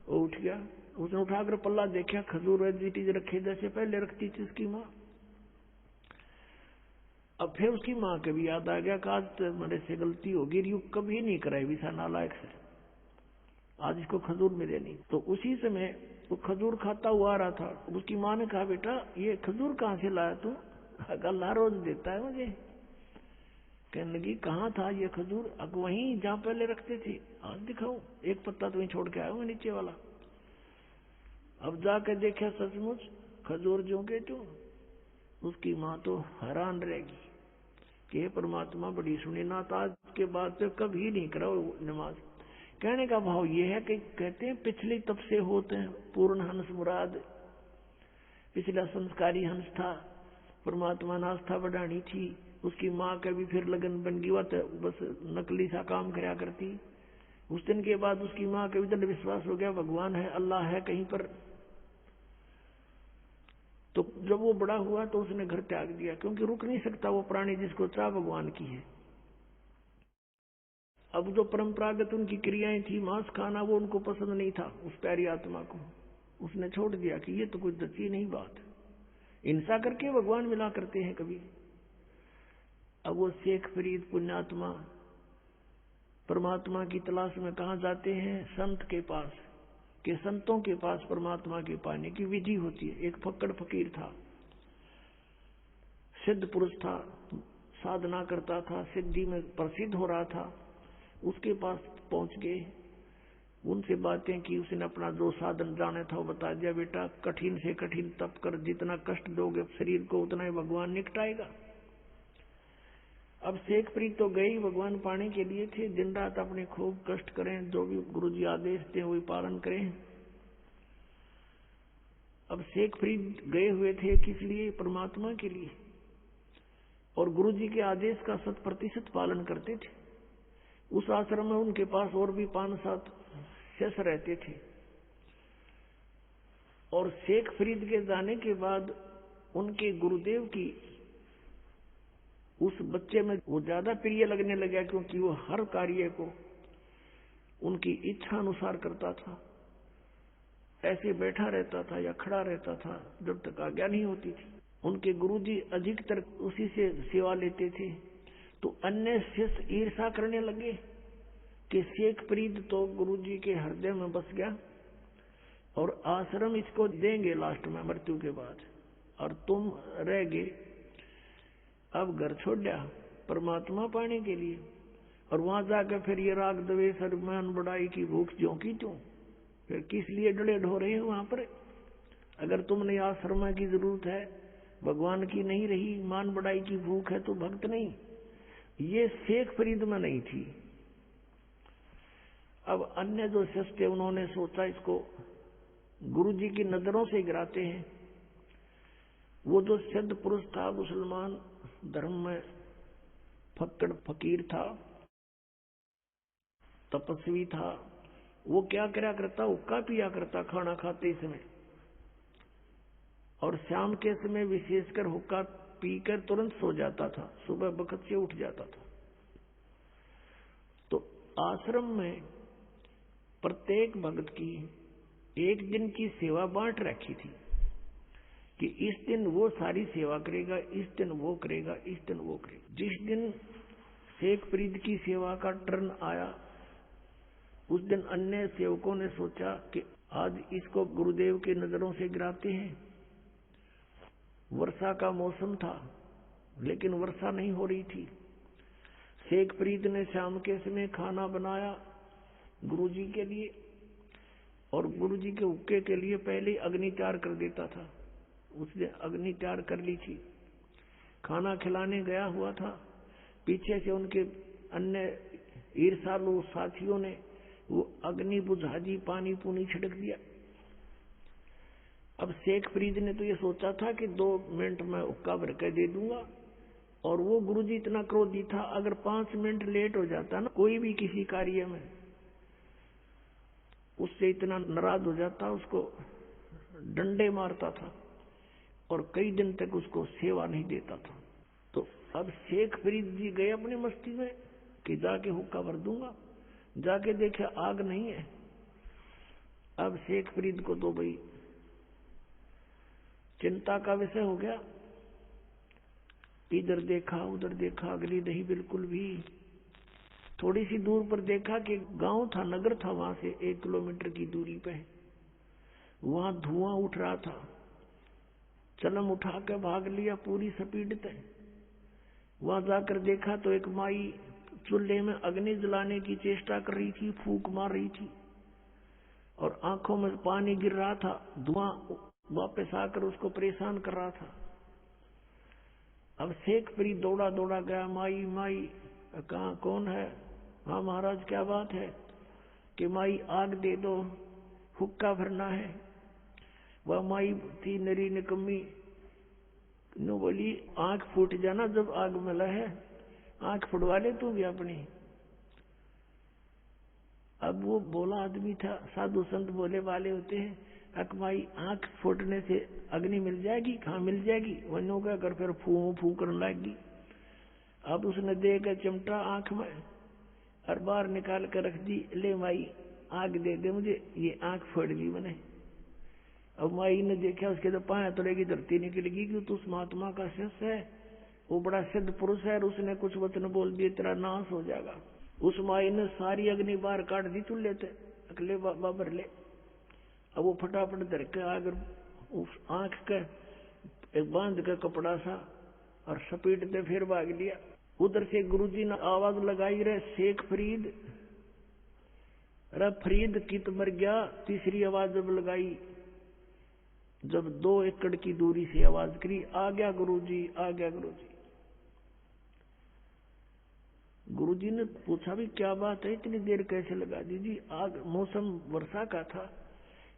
वो उठ गया, उसने उठाकर पल्ला देखा, खजूर वेजिटीज रखे जैसे पहले रखती थी उसकी माँ। अब फिर उसकी माँ के भी याद आ गया कि आज तो मेरे से गलती होगी, यू कभी नहीं कराई विसा नालायक से, आज इसको खजूर मिले नहीं। तो उसी समय वो खजूर खाता हुआ आ रहा था। उसकी माँ ने कहा बेटा ये खजूर कहाँ से लाया तू। अल्लाह रोज देता है मुझे। कहने लगी कहाँ था ये खजूर। अब वहीं जहाँ पहले रखते थे, आज दिखाऊं, एक पत्ता तो वहीं छोड़ के आया हूँ नीचे वाला। अब जाकर देखा सचमुच खजूर जो के तो उसकी माँ तो हैरान रहेगी। कि हे परमात्मा बड़ी सुनी ना, तो आज के बाद से कभी नहीं करो नमाज। कहने का भाव ये है कि कहते हैं पिछले तब से होते हैं पूर्ण हंस मुराद, पिछला संस्कारी हंस था, परमात्मा ने आस्था बढ़ानी थी, उसकी माँ का भी फिर लगन बन गई, तो बस नकली सा काम कराया करती। उस दिन के बाद उसकी माँ का भी दृढ़ विश्वास हो गया भगवान है, अल्लाह है कहीं पर। तो जब वो बड़ा हुआ तो उसने घर त्याग दिया, क्योंकि रुक नहीं सकता वो प्राणी जिसको चाह भगवान की है। अब जो परंपरागत उनकी क्रियाएं थी, मांस खाना, वो उनको पसंद नहीं था उस प्यारी आत्मा को। उसने छोड़ दिया कि ये तो कोई दची नहीं बात, हिंसा करके भगवान मिला करते हैं कभी। अब वो शेख फरीद पुण्यात्मा परमात्मा की तलाश में कहाँ जाते हैं? संत के पास, के संतों के पास परमात्मा के पाने की विधि होती है। एक फक्कड़ फकीर था, सिद्ध पुरुष था, साधना करता था, सिद्धि में प्रसिद्ध हो रहा था। उसके पास पहुंच गए, उनसे बातें की, उसने अपना जो साधन जाने था वो बता दिया, बेटा कठिन से कठिन तप कर, जितना कष्ट दोगे शरीर को उतना ही भगवान निकटाएगा। अब शेख फरीद तो गए भगवान पाने के लिए थे, दिन रात अपने खूब कष्ट करें, जो भी गुरुजी आदेश दें वही पालन करें। अब शेख फरीद गए हुए थे किस लिए? परमात्मा के लिए, और गुरुजी के आदेश का 100% पालन करते थे। उस आश्रम में उनके पास और भी 5-7 शिष्य रहते थे। और शेख फरीद के जाने के बाद उनके गुरुदेव की उस बच्चे में वो ज्यादा प्रिय लगने लगा, क्योंकि वो हर कार्य को उनकी इच्छा अनुसार करता था। ऐसे बैठा रहता था या खड़ा रहता था जब तक आज्ञा नहीं होती थी। उनके गुरुजी अधिकतर उसी से सेवा लेते थे। तो अन्य शिष्य ईर्षा करने लगे कि शेख फरीद तो गुरुजी के हृदय में बस गया और आश्रम इसको देंगे लास्ट में मृत्यु के बाद, और तुम रह गए अब घर छोड़ दिया परमात्मा पाने के लिए, और वहां जाकर फिर ये राग द्वेष अभिमान बढ़ाई की भूख ज्यों की त्यों, फिर किस लिए डले ढो रहे हो वहां पर? अगर तुमने आश्रम की जरूरत है, भगवान की नहीं रही, मान बढ़ाई की भूख है, तो भक्त नहीं। ये शेख फरीद में नहीं थी। अब अन्य जो शिष्य थे उन्होंने सोचा इसको गुरुजी की नजरों से गिराते हैं। वो जो सिद्ध पुरुष था, मुसलमान धर्म में फक्कड़ फकीर था, तपस्वी था, वो क्या करा करता? हुक्का पिया करता खाना खाते समय, और शाम के समय विशेषकर हुक्का पीकर तुरंत सो जाता था, सुबह बखत से उठ जाता था। तो आश्रम में प्रत्येक भक्त की एक दिन की सेवा बांट रखी थी कि इस दिन वो सारी सेवा करेगा, इस दिन वो करेगा, इस दिन वो करेगा। जिस दिन शेख फरीद की सेवा का टर्न आया, उस दिन अन्य सेवकों ने सोचा कि आज इसको गुरुदेव के नजरों से गिराते हैं। वर्षा का मौसम था, लेकिन वर्षा नहीं हो रही थी। शेख फरीद ने शाम के समय खाना बनाया गुरुजी के लिए, और गुरुजी के हुक्के के लिए पहले अग्नि तैयार कर देता था। उसने अग्नि तैयार कर ली थी, खाना खिलाने गया हुआ था। पीछे से उनके अन्य ईर्षालु साथियों ने वो अग्नि बुझा दी, पानी पूनी छिड़क दिया। अब शेख फरीद ने तो ये सोचा था कि 2 मिनट में हुक्का भर के दे दूंगा, और वो गुरुजी इतना क्रोधी था, अगर 5 मिनट लेट हो जाता ना कोई भी किसी कार्य में, उससे इतना नाराज हो जाता, उसको डंडे मारता था और कई दिन तक उसको सेवा नहीं देता था। तो अब शेख फरीद जी गए अपनी मस्ती में कि जाके हुक्का भर दूंगा, जाके देखे आग नहीं है। अब शेख फरीद को तो भाई चिंता का विषय हो गया, इधर देखा उधर देखा, अगली नहीं बिल्कुल भी। थोड़ी सी दूर पर देखा कि गांव था, नगर था, वहां से 1 किलोमीटर की दूरी पे वहां धुआं उठ रहा था। चलम उठा के भाग लिया पूरी स्पीड पे। वहां जाकर देखा तो एक माई चूल्हे में अग्नि जलाने की चेष्टा कर रही थी, फूंक मार रही थी, और आंखों में पानी गिर रहा था। धुआं वापस आकर उसको परेशान कर रहा था। अब शेख फरीद दौड़ा दौड़ा गया, माई माई कहाँ कौन है? हाँ महाराज क्या बात है? कि माई आग दे दो, हुक्का भरना है। वह माई थी नरी निकम्मी, नो बोली आंख फूट जाना जब आग मिला है, आंख फुटवा ले तू भी अपनी। अब वो बोला आदमी था, साधु संत बोले वाले होते हैं, अकमाई आंख फूटने से अग्नि मिल जाएगी? कहाँ मिल जाएगी? वनो क्या कर फिर फू फू करने लगी। अब उसने दे कर चिमटा आंख में और बाहर निकाल कर रख दी, ले माई आग दे दे मुझे, ये आंख फोड़ दी मैंने। अब माई ने देखा, उसके तो पाया तोड़ेगी, धरती निकलेगी कि तू उस महात्मा का शिष्य है, वो बड़ा सिद्ध पुरुष है, और उसने कुछ वचन बोल दिए तेरा नाश हो जाएगा। उस माई ने सारी अग्नि बाहर काट दी चूल्हे से, अगले बाबर ले। अब वो फटाफट धर के आकर उस आंख के एक बांध का कपड़ा सा और सपेटते फिर भाग लिया। उधर से गुरुजी ने आवाज लगाई, रे शेख फरीद, रे फरीद कित मर गया। तीसरी आवाज जब लगाई, जब 2 एकड़ की दूरी से आवाज करी, आ गया गुरुजी, आ गया गुरुजी। गुरुजी ने पूछा भी क्या बात है, इतनी देर कैसे लगा दी? जी आग, मौसम वर्षा का था,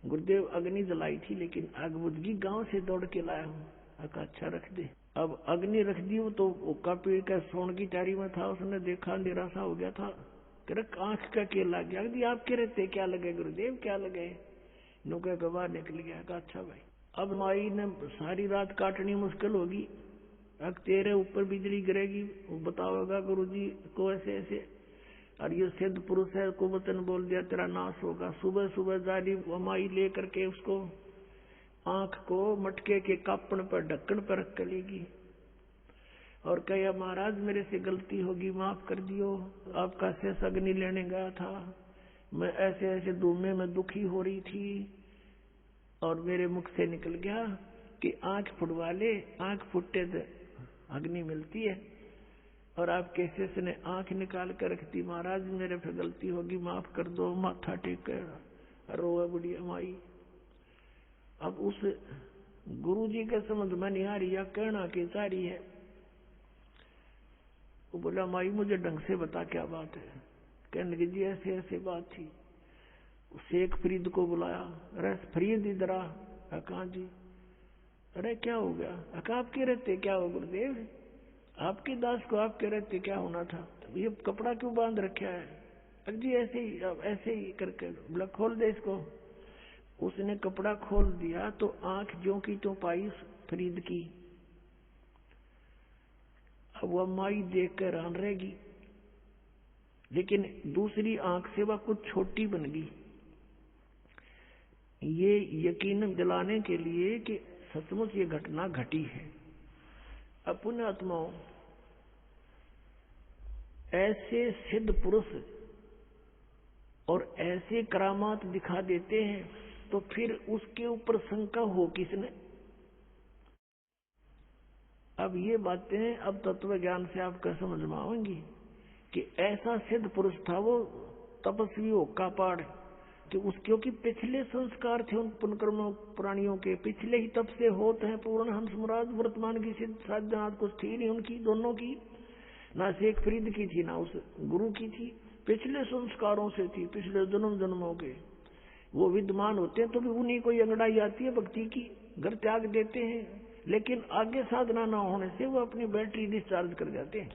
गुरुदेव अग्नि जलाई थी लेकिन आग बुझ गई, गांव से दौड़ के लाया हूँ। अच्छा रख दे। अब अग्नि रख दी, वो तो उक्का पेड़ का सोन की टारी में था, उसने देखा निराशा हो गया था, आंख का केला गया। दी आपके रहते क्या लगे गुरुदेव, क्या लगे? नौका गवाह निकल गया। अच्छा भाई, अब माई ने सारी रात काटनी मुश्किल होगी, अब तेरे ऊपर बिजली गिरेगी, वो बताओगा गुरुजी को ऐसे ऐसे, और ये सिद्ध पुरुष है को वचन बोल दिया तेरा नाश होगा। सुबह सुबह जारी माई लेकर के उसको आंख को मटके के कापण पर ढक्कन पर रख लेगी और कहा महाराज मेरे से गलती होगी, माफ कर दियो, आपका शेष अग्नि लेने गया था, मैं ऐसे ऐसे धूमे में दुखी हो रही थी और मेरे मुख से निकल गया कि आंख फुटवा ले, आंख फुटते तो अग्नि मिलती है, और आपके शिष्य ने आंख निकाल कर रख दी, महाराज मेरे पे गलती होगी, माफ कर दो। माथा टेक कर रोए बुढ़िया माई। अब उस गुरुजी के समझ में नहीं आ रही या कहना की चाह रही है। वो बोला माई मुझे ढंग से बता क्या बात है। कहने लगी जी ऐसे ऐसे बात थी। शेख फरीद को बुलाया, अरे फरीद इधर आ। कहा जी? अरे क्या हो गया? आपके रहते क्या हो गुरुदेव, आपके दास को आपके रहते क्या होना था? ये कपड़ा क्यों बांध रखा है? जी ऐसे ही करके। बोला खोल दे इसको। उसने कपड़ा खोल दिया तो आंख जो की तो पाई फरीद की। अब वह माई देख कर हैरान रहेगी, लेकिन दूसरी आंख से वह कुछ छोटी बन गई। ये यकीन दिलाने के लिए कि सचमुच ये घटना घटी है। अब पुण्य आत्माओं, ऐसे सिद्ध पुरुष और ऐसे करामात दिखा देते हैं तो फिर उसके ऊपर शंका हो किसने? अब ये बातें अब तत्व ज्ञान से आपका समझ में आएंगी कि ऐसा सिद्ध पुरुष था वो तपस्वी हो का पाड़, कि उसके क्योंकि पिछले संस्कार थे उन पुनकर्मों प्राणियों के, पिछले ही तप से होते हैं पूर्ण हंस मुराद। वर्तमान की सिद्ध साधना कुछ थी नहीं उनकी, दोनों की, ना शेख फरीद की थी ना उस गुरु की थी, पिछले संस्कारों से थी, पिछले जन्मों के वो विद्यमान होते हैं। तो भी उन्हीं को अंगड़ाई आती है भक्ति की, घर त्याग देते हैं, लेकिन आगे साधना ना होने से वो अपनी बैटरी डिस्चार्ज कर जाते हैं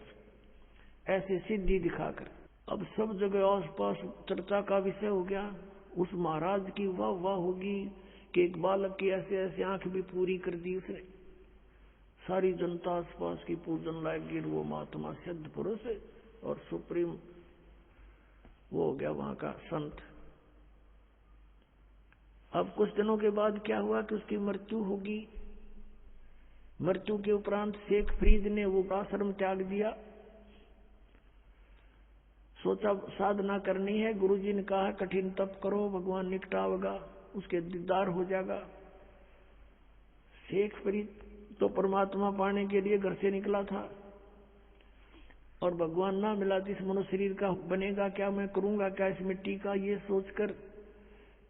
ऐसे सिद्धि दिखाकर। अब सब जगह आस पास चर्चा का विषय हो गया, उस महाराज की वाह वाह होगी कि एक बालक की ऐसे ऐसे आंख भी पूरी कर दी उसने। सारी जनता आस पास की पूजन लायक गिर, वो महात्मा सिद्ध पुरुष और सुप्रीम वो हो गया वहां का संत। अब कुछ दिनों के बाद क्या हुआ कि उसकी मृत्यु होगी। मृत्यु के उपरांत शेख फरीद ने वो आश्रम त्याग दिया, सोचा साधना करनी है। गुरुजी ने कहा कठिन तप करो, भगवान निकटावेगा, उसके दीदार हो जाएगा। शेख फरीद तो परमात्मा पाने के लिए घर से निकला था और भगवान ना मिला तो इस मनुष्य शरीर का बनेगा क्या, मैं करूंगा क्या इस मिट्टी का, ये सोचकर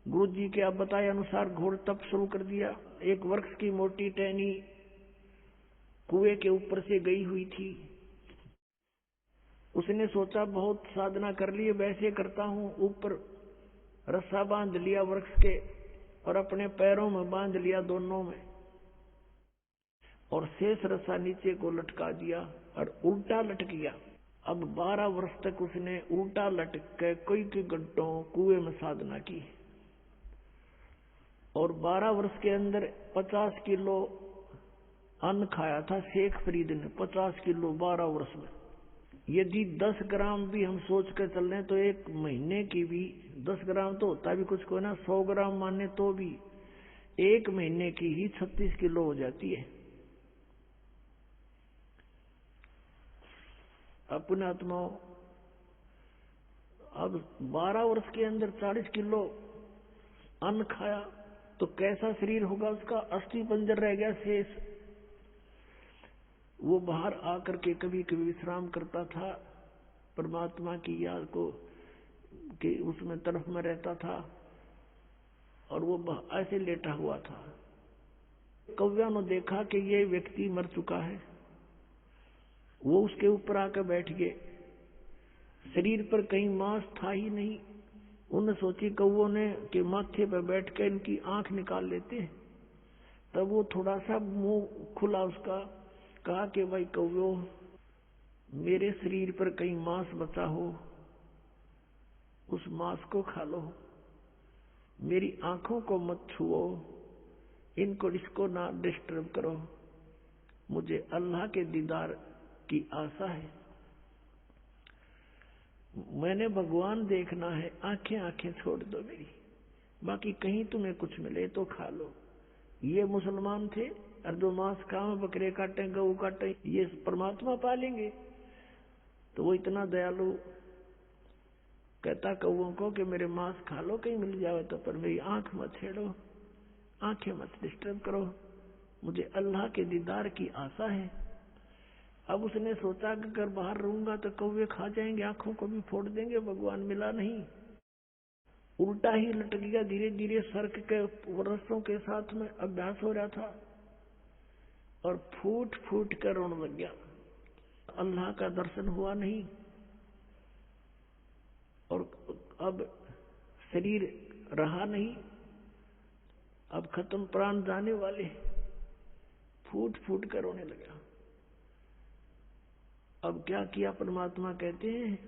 गुरुजी के अब बताए अनुसार घोर तप शुरू कर दिया। एक वृक्ष की मोटी टहनी कुएं के ऊपर से गई हुई थी। उसने सोचा बहुत साधना कर ली, वैसे करता हूं। ऊपर रस्सा बांध लिया वृक्ष के और अपने पैरों में बांध लिया दोनों में, और शेष रस्सा नीचे को लटका दिया और उल्टा लटक गया। अब 12 वर्ष तक उसने उल्टा लटक के कई घंटों कुएं में साधना की, और 12 वर्ष के अंदर 50 किलो अन्न खाया था शेख फरीद ने। 50 किलो 12 वर्ष में। यदि 10 ग्राम भी हम सोच कर चल रहे तो एक महीने की भी 10 ग्राम तो होता भी कुछ को ना, 100 ग्राम माने तो भी एक महीने की ही 36 किलो हो जाती है। अपने आत्माओं, अब 12 वर्ष के अंदर 40 किलो अन्न खाया तो कैसा शरीर होगा उसका। अस्थि पंजर रह गया शेष। वो बाहर आकर के कभी कभी विश्राम करता था, परमात्मा की याद को कि उसमें तरफ में रहता था, और वो ऐसे लेटा हुआ था। कौव्या ने देखा कि ये व्यक्ति मर चुका है। वो उसके ऊपर आकर बैठ गए। शरीर पर कहीं मांस था ही नहीं। उन्होंने सोची कौवों ने कि माथे पर बैठ कर इनकी आंख निकाल लेते हैं। तब वो थोड़ा सा मुंह खुला उसका, कहा कि भाई कौवो, मेरे शरीर पर कहीं मांस बचा हो, उस मांस को खा लो, मेरी आंखों को मत छुओ, इसको ना डिस्टर्ब करो, मुझे अल्लाह के दीदार की आशा है, मैंने भगवान देखना है, आंखें छोड़ दो मेरी, बाकी कहीं तुम्हें कुछ मिले तो खा लो। ये मुसलमान थे, और जो मांस खाओ, बकरे काटे, गऊ काटे, ये परमात्मा पालेंगे। तो वो इतना दयालु कहता कौओं को कि मेरे मांस खा लो कहीं मिल जाए तो, पर मेरी आंख मत छेड़ो, आंखें मत डिस्टर्ब करो, मुझे अल्लाह के दीदार की आशा है। अब उसने सोचा कि अगर बाहर रहूंगा तो कौवे खा जाएंगे, आंखों को भी फोड़ देंगे, भगवान मिला नहीं। उल्टा ही लटक गया। धीरे धीरे सर्क के रस्सों के साथ में अभ्यास हो रहा था, और फूट फूट कर रोने लग गया। अल्लाह का दर्शन हुआ नहीं, और अब शरीर रहा नहीं, अब खत्म, प्राण जाने वाले। फूट फूट कर रोने लगा। अब क्या किया, परमात्मा कहते हैं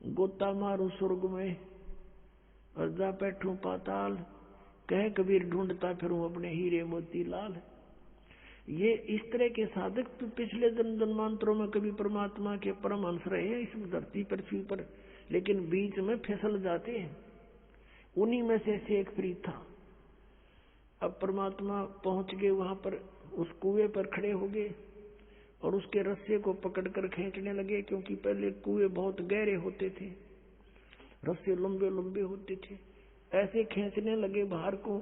गोता मारू स्वर्ग में और जा बैठूं पाताल, कह कबीर ढूंढता फिरूं अपने हीरे मोती लाल। ये इस तरह के साधक तो पिछले जन्मांतरों में कभी परमात्मा के परमहंस रहे हैं इस धरती पृथ्वी पर, लेकिन बीच में फिसल जाते हैं। उन्हीं में से शेख फरीद था। अब परमात्मा पहुंच गए वहां पर, उस कुएं पर खड़े हो गए और उसके रस्से को पकड़कर खींचने लगे, क्योंकि पहले कुएं बहुत गहरे होते थे, रस्से लंबे लंबे होते थे। ऐसे खींचने लगे बाहर को।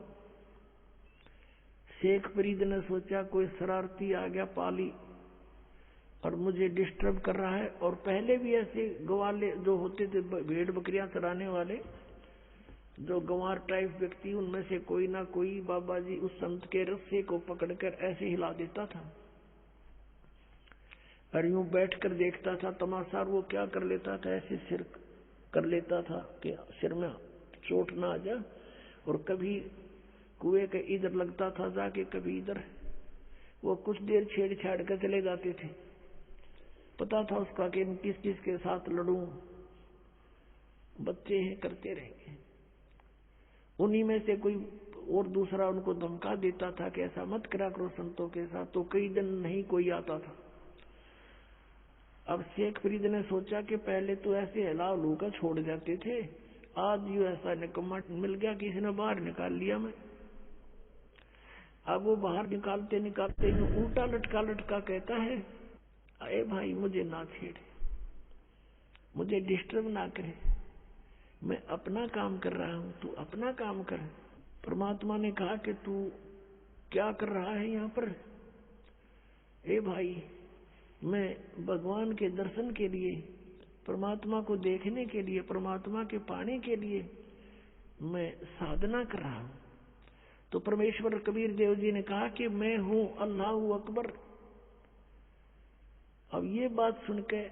शेख फरीद ने सोचा कोई शरारती आ गया पाली और मुझे डिस्टर्ब कर रहा है। और पहले भी ऐसे गवाले जो होते थे, भेड़ बकरियां चराने वाले, जो गंवार टाइप व्यक्ति, उनमें से कोई ना कोई बाबा जी उस संत के रस्से को पकड़कर ऐसे हिला देता था, और यूं बैठकर देखता था तमाशा। वो क्या कर लेता था, ऐसे सिर कर लेता था कि सिर में चोट ना आ जाए, और कभी कुएं के इधर लगता था जाके, कभी इधर। वो कुछ देर छेड़छाड़ कर चले जाते थे। पता था उसका कि किस किस के साथ लड़ूं, बच्चे हैं, करते रहेंगे। उन्हीं में से कोई और दूसरा उनको धमका देता था कि ऐसा मत करा करो संतों के साथ, तो कई दिन नहीं कोई आता था। अब शेख फरीद ने सोचा कि पहले तो ऐसे हिलाव लूका छोड़ जाते थे, आज यूं ऐसा निकम्मा मिल गया, किसी ने बाहर निकाल लिया मैं। अब वो बाहर निकालते निकालते उल्टा लटका लटका कहता है, अरे भाई मुझे ना छेड़, मुझे डिस्टर्ब ना करे, मैं अपना काम कर रहा हूं, तू अपना काम कर। परमात्मा ने कहा कि तू क्या कर रहा है यहाँ पर? ए भाई, मैं भगवान के दर्शन के लिए, परमात्मा को देखने के लिए, परमात्मा के पाने के लिए मैं साधना कर रहा हूं। तो परमेश्वर कबीर देव जी ने कहा कि मैं हूं अल्लाह अकबर। अब ये बात सुनकर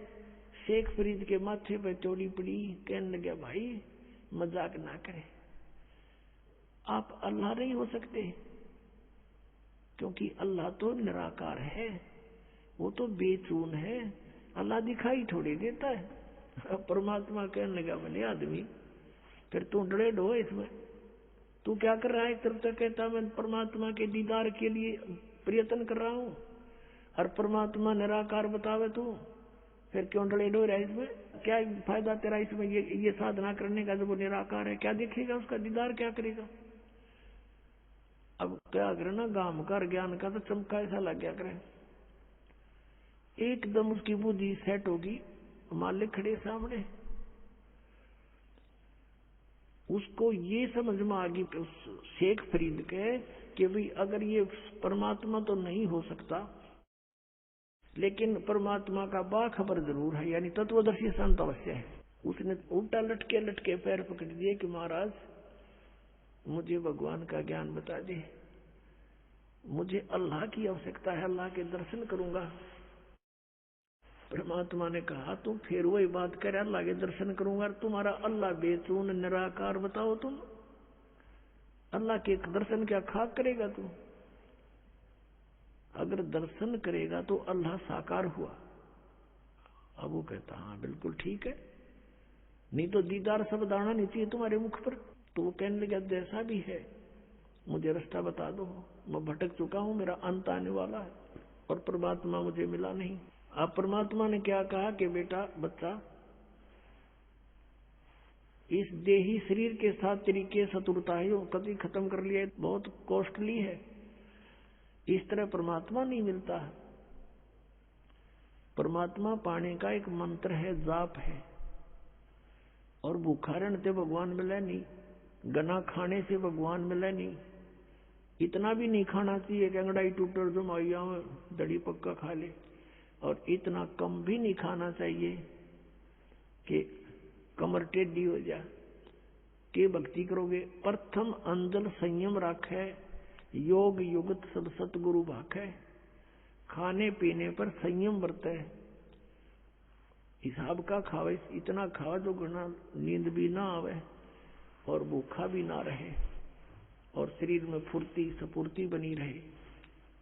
शेख फरीद के माथे पर चोरी पड़ी, कहने लगे भाई मजाक ना करें, आप अल्लाह नहीं हो सकते, क्योंकि अल्लाह तो निराकार है, वो तो बेचून है, अल्लाह दिखाई थोड़ी देता है। परमात्मा कहने लगा भले आदमी, फिर तू डरे डो इसमें, तू क्या कर रहा है? तब तक कहता मैं परमात्मा के दीदार के लिए प्रयत्न कर रहा हूं, और परमात्मा निराकार बतावे तू, फिर क्यों डरे डो रहा है इसमें? क्या फायदा तेरा इसमें ये साधना करने का जब वो निराकार है? क्या देखेगा उसका दीदार, क्या करेगा? अब क्या करे ना, गांव का ज्ञान का तो चमका ऐसा लग गया करे, एकदम उसकी बुद्धि सेट होगी, मालिक खड़े सामने, उसको ये समझ में आ गई उस शेख फरीद के कि भाई अगर ये परमात्मा तो नहीं हो सकता, लेकिन परमात्मा का बाखबर जरूर है, यानी तत्वदर्शी संत अवश्य है। उसने उल्टा लटके लटके पैर पकड़ दिए कि महाराज मुझे भगवान का ज्ञान बता दे, मुझे अल्लाह की आवश्यकता है, अल्लाह के दर्शन करूंगा। परमात्मा ने कहा तुम फिर वही बात कर, अल्लाह के दर्शन करूंगा, तुम्हारा अल्लाह बेचून निराकार बताओ, तुम अल्लाह के दर्शन क्या खाक करेगा? तुम अगर दर्शन करेगा तो अल्लाह साकार हुआ। अब वो कहता हाँ बिल्कुल ठीक है, नहीं तो दीदार सब दाना नहीं चाहिए तुम्हारे मुख पर। तो वो कहने लगा जैसा भी है मुझे रास्ता बता दो, मैं भटक चुका हूं, मेरा अंत आने वाला है और परमात्मा मुझे मिला नहीं। अब परमात्मा ने क्या कहा कि बेटा बच्चा, इस देही शरीर के साथ तरीके शत्रुताओं कभी खत्म कर लिया, बहुत कॉस्टली है, इस तरह परमात्मा नहीं मिलता है। परमात्मा पाने का एक मंत्र है, जाप है, और भूखा रहने से भगवान मिले नहीं, गना खाने से भगवान मिले नहीं, इतना भी नहीं खाना चाहिए कि अंगड़ाई टूटर जो माइया दड़ी पक्का खा ले, और इतना कम भी नहीं खाना चाहिए कि कमर टेढ़ी हो जाए। के भक्ति करोगे? प्रथम अंजल संयम राखे, योग युगत सब सतगुरु भाखे, खाने पीने पर संयम बरते, हिसाब का खावे, इतना खावा जो गुना नींद भी ना आवे और भूखा भी ना रहे और शरीर में फुर्ती सपूर्ति बनी रहे।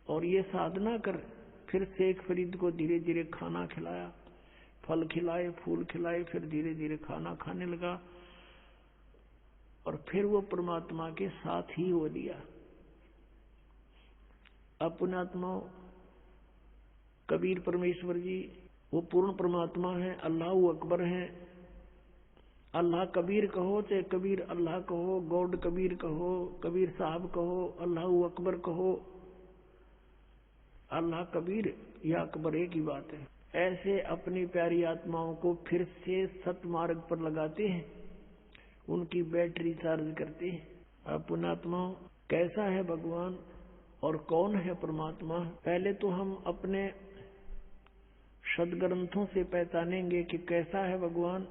और ये साधना कर। फिर शेख फरीद को धीरे धीरे खाना खिलाया, फल खिलाए, फूल खिलाए, फिर धीरे धीरे खाना खाने लगा और फिर वो परमात्मा के साथ ही हो लिया। अपने आत्मा कबीर परमेश्वर जी वो पूर्ण परमात्मा है, अल्लाह अकबर है। अल्लाह कबीर कहो चाहे कबीर अल्लाह कहो, गॉड कबीर कहो, कबीर साहब कहो, अल्लाह अकबर कहो, अल्लाह कबीर या अकबर एक ही बात है। ऐसे अपनी प्यारी आत्माओं को फिर से सतमार्ग पर लगाते हैं, उनकी बैटरी चार्ज करते हैं। अपनी आत्माओं कैसा है भगवान और कौन है परमात्मा? पहले तो हम अपने सदग्रंथों से पहचानेंगे कि कैसा है भगवान।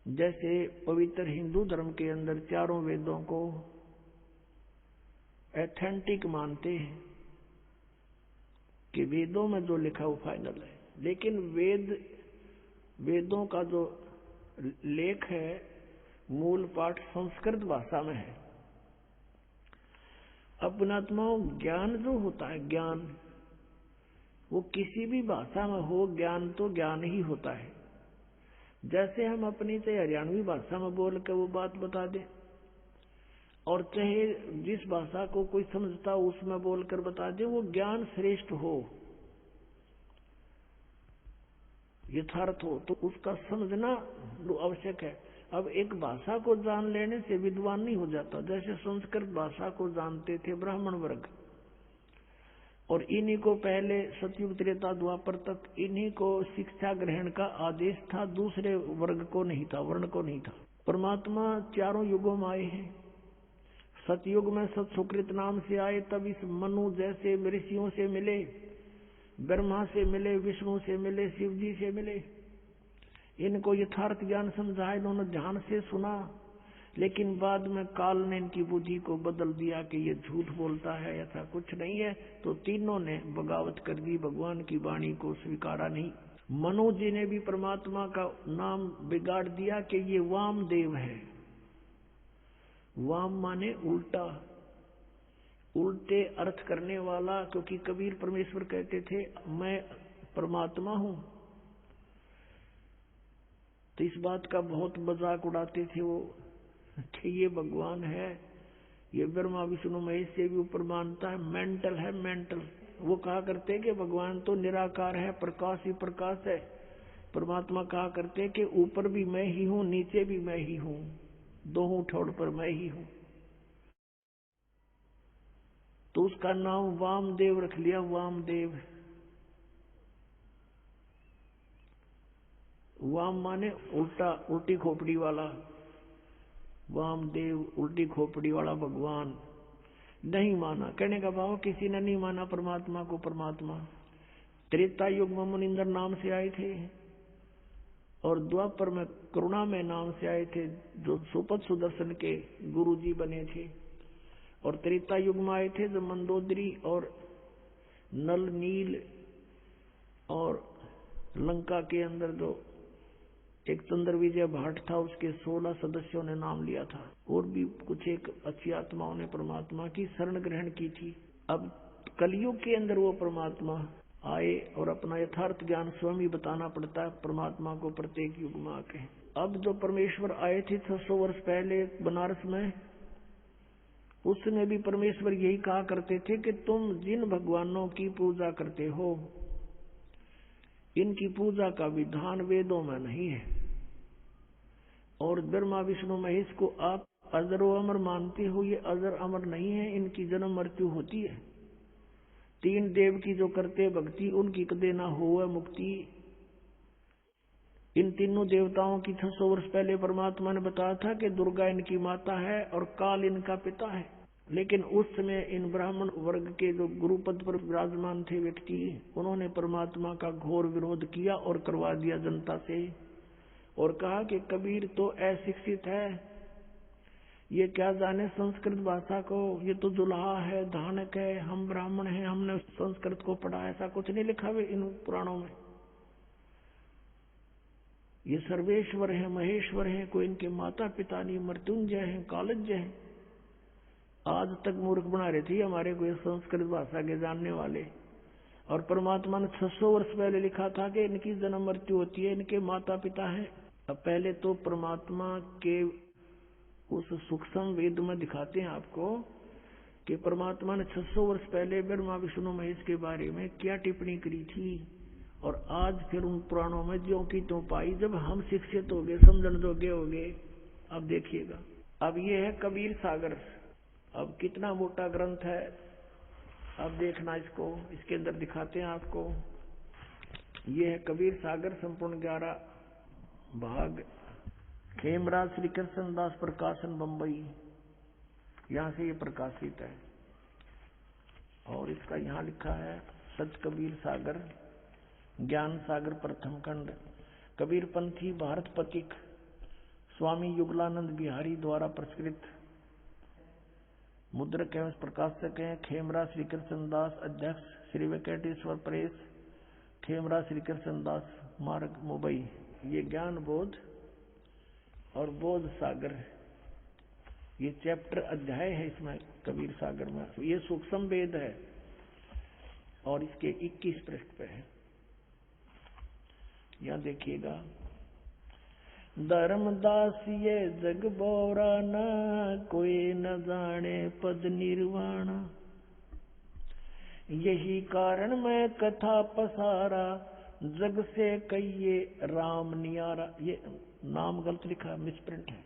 जैसे पवित्र हिंदू धर्म के अंदर चारों वेदों को एथेंटिक मानते हैं कि वेदों में जो लिखा वो फाइनल है, लेकिन वेदों का जो लेख है मूल पाठ संस्कृत भाषा में है। अपनात्माओं ज्ञान जो होता है, ज्ञान वो किसी भी भाषा में हो, ज्ञान तो ज्ञान ही होता है। जैसे हम अपनी चाहे हरियाणवी भाषा में बोल के वो बात बता दे और चाहे जिस भाषा को कोई समझता हो उसमें बोलकर बता दे, वो ज्ञान श्रेष्ठ हो, यथार्थ हो, तो उसका समझना आवश्यक है। अब एक भाषा को जान लेने से विद्वान नहीं हो जाता। जैसे संस्कृत भाषा को जानते थे ब्राह्मण वर्ग, और इन्हीं को पहले सतयुग त्रेता द्वापर तक इन्हीं को शिक्षा ग्रहण का आदेश था, दूसरे वर्ग को नहीं था, वर्ण को नहीं था। परमात्मा चारों युगों में आए हैं। सतयुग में सत सुकृत नाम से आए, तब इस मनु जैसे ऋषियों से मिले, ब्रह्मा से मिले, विष्णु से मिले, शिव जी से मिले। इनको यथार्थ ज्ञान समझाया, इन्होंने ध्यान से सुना, लेकिन बाद में काल ने इनकी बुद्धि को बदल दिया कि ये झूठ बोलता है, ऐसा कुछ नहीं है। तो तीनों ने बगावत कर दी, भगवान की वाणी को स्वीकारा नहीं। मनु जी ने भी परमात्मा का नाम बिगाड़ दिया कि ये वामदेव है। वाम माने उल्टा, उल्टे अर्थ करने वाला, क्योंकि कबीर परमेश्वर कहते थे मैं परमात्मा हूं। तो इस बात का बहुत मजाक उड़ाते थे वो कि ये भगवान है, ये ब्रह्मा विष्णु महेश से भी ऊपर मानता है, मेंटल है मेंटल। वो कहा करते कि भगवान तो निराकार है, प्रकाश ही प्रकाश है। परमात्मा कहा करते कि ऊपर भी मैं ही हूं, नीचे भी मैं ही हूं, दोनों ठोड़ पर मैं ही हूं। तो उसका नाम वामदेव रख लिया, वामदेव। वाम माने उल्टा, उल्टी खोपड़ी वाला। वामदेव उल्टी खोपड़ी वाला भगवान। नहीं माना, कहने का भाव किसी ने नहीं माना परमात्मा को परमात्मा। त्रेता युग में मुनिंदर नाम से आए थे और द्वापर में करुणा में नाम से आए थे, जो सुपथ सुदर्शन के गुरु जी बने थे। और त्रेता युग में आए थे जो मंदोदरी और नल नील और लंका के अंदर जो एक चंद्र विजय भाट था, उसके 16 सदस्यों ने नाम लिया था। और भी कुछ एक अच्छी आत्माओं ने परमात्मा की शरण ग्रहण की थी। अब कलयुग के अंदर वो परमात्मा आए और अपना यथार्थ ज्ञान स्वयं ही बताना पड़ता है परमात्मा को प्रत्येक युग में आके। अब जो परमेश्वर आए थे 600 वर्ष पहले बनारस में, उसमें भी परमेश्वर यही कहा करते थे कि तुम जिन भगवानों की पूजा करते हो, इनकी पूजा का विधान वेदों में नहीं है। और ब्रह्मा विष्णु महेश को आप अजर व अमर मानते हो, ये अजर अमर नहीं है, इनकी जन्म मृत्यु होती है। 3 देव की जो करते भक्ति, उनकी कदे ना हो मुक्ति। इन तीनों देवताओं की 600 वर्ष पहले परमात्मा ने बताया था कि दुर्गा इनकी माता है और काल इनका पिता है। लेकिन उस समय इन ब्राह्मण वर्ग के जो गुरुपद पर विराजमान थे व्यक्ति, उन्होंने परमात्मा का घोर विरोध किया और करवा दिया जनता से, और कहा कि कबीर तो अशिक्षित है, ये क्या जाने संस्कृत भाषा को, ये तो जुल्हा है, धानक है, हम ब्राह्मण हैं, हमने संस्कृत को पढ़ा। ऐसा कुछ नहीं लिखा हुआ इन पुराणों में। ये सर्वेश्वर है, महेश्वर है, कोई इनके माता पिता नहीं, मृत्युंजय है, कालज्ञ है। आज तक मूर्ख बना रहे थे हमारे को संस्कृत भाषा के जानने वाले। और परमात्मा ने 600 वर्ष पहले लिखा था कि इनकी जन्म मृत्यु होती है, इनके माता पिता हैं। अब पहले तो परमात्मा के उस सूक्ष्म वेद में दिखाते हैं आपको कि परमात्मा ने 600 वर्ष पहले ब्रह्मा विष्णु महेश के बारे में क्या टिप्पणी करी थी, और आज फिर उन पुराणों में ज्यों की त्यों पाई। जब हम शिक्षित हो गए, समझण जोगे हो गए, अब देखिएगा। अब ये है कबीर सागर। अब कितना मोटा ग्रंथ है, अब देखना इसको, इसके अंदर दिखाते हैं आपको। ये है कबीर सागर, संपूर्ण 11 भाग। खेमराज श्री कृष्ण दास प्रकाशन बंबई, यहां से ये प्रकाशित है। और इसका यहाँ लिखा है सच कबीर सागर, ज्ञान सागर प्रथम खंड। कबीर पंथी भारत पथिक स्वामी युगलानंद बिहारी द्वारा प्रस्कृत। मुद्रक एवं प्रकाशक हैं खेमराज श्री कृष्ण दास, अध्यक्ष श्री वेंकटेश्वर प्रेस, खेमराज श्री कृष्ण दास मार्ग मुंबई। ये ज्ञान बोध और बोध सागर, ये चैप्टर अध्याय है इसमें कबीर सागर में। ये सूक्ष्म वेद है और इसके 21 पृष्ठ पे है। यहाँ देखिएगा। धर्मदास ये जग बोरा न, कोई न जाने पद निर्वाण। यही कारण मैं कथा पसारा, जग से कहिए राम नियारा। ये नाम गलत लिखा, मिसप्रिंट है।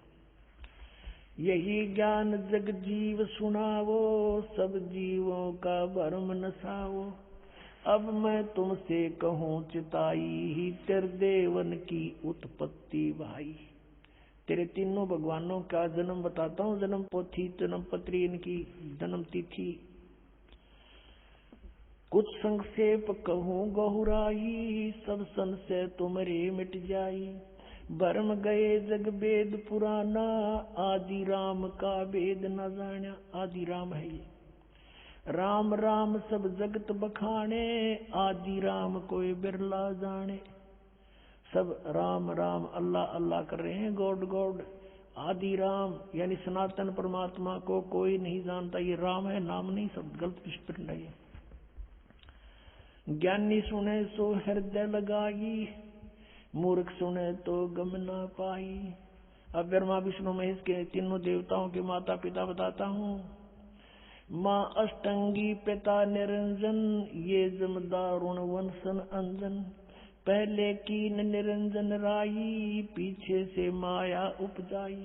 यही ज्ञान जग जीव सुनावो, सब जीवों का भरम नसावो। अब मैं तुमसे कहूँ चिताई, तेरे देवन की उत्पत्ति भाई। तेरे तीनों भगवानों का जन्म बताता हूँ, जन्म पोथी, जन्म पत्री, इनकी जन्म तिथि। कुछ संक्षेप कहूँ गहुराई, सब संशय तुम्हारे मिट जाई। भरम गए जग वेद पुराना, आदि राम का वेद न जाना। आदि राम है ये, राम राम सब जगत बखाने, आदि राम कोई बिरला जाने। सब राम राम अल्लाह अल्लाह कर रहे हैं, गॉड गॉड। आदि राम यानी सनातन परमात्मा को कोई नहीं जानता। ये राम है, नाम नहीं, सब गलत विस्पृत नहीं। ज्ञानी सुने सो हृदय लगाई, मूर्ख सुने तो गम ना पाई। अब ब्रह्मा विष्णु महेश के तीनों देवताओं के माता पिता बताता हूँ। माँ अष्टंगी पिता निरंजन, ये जमदारुण वंशन अंजन। पहले कीन निरंजन राई, पीछे से माया उपजाई।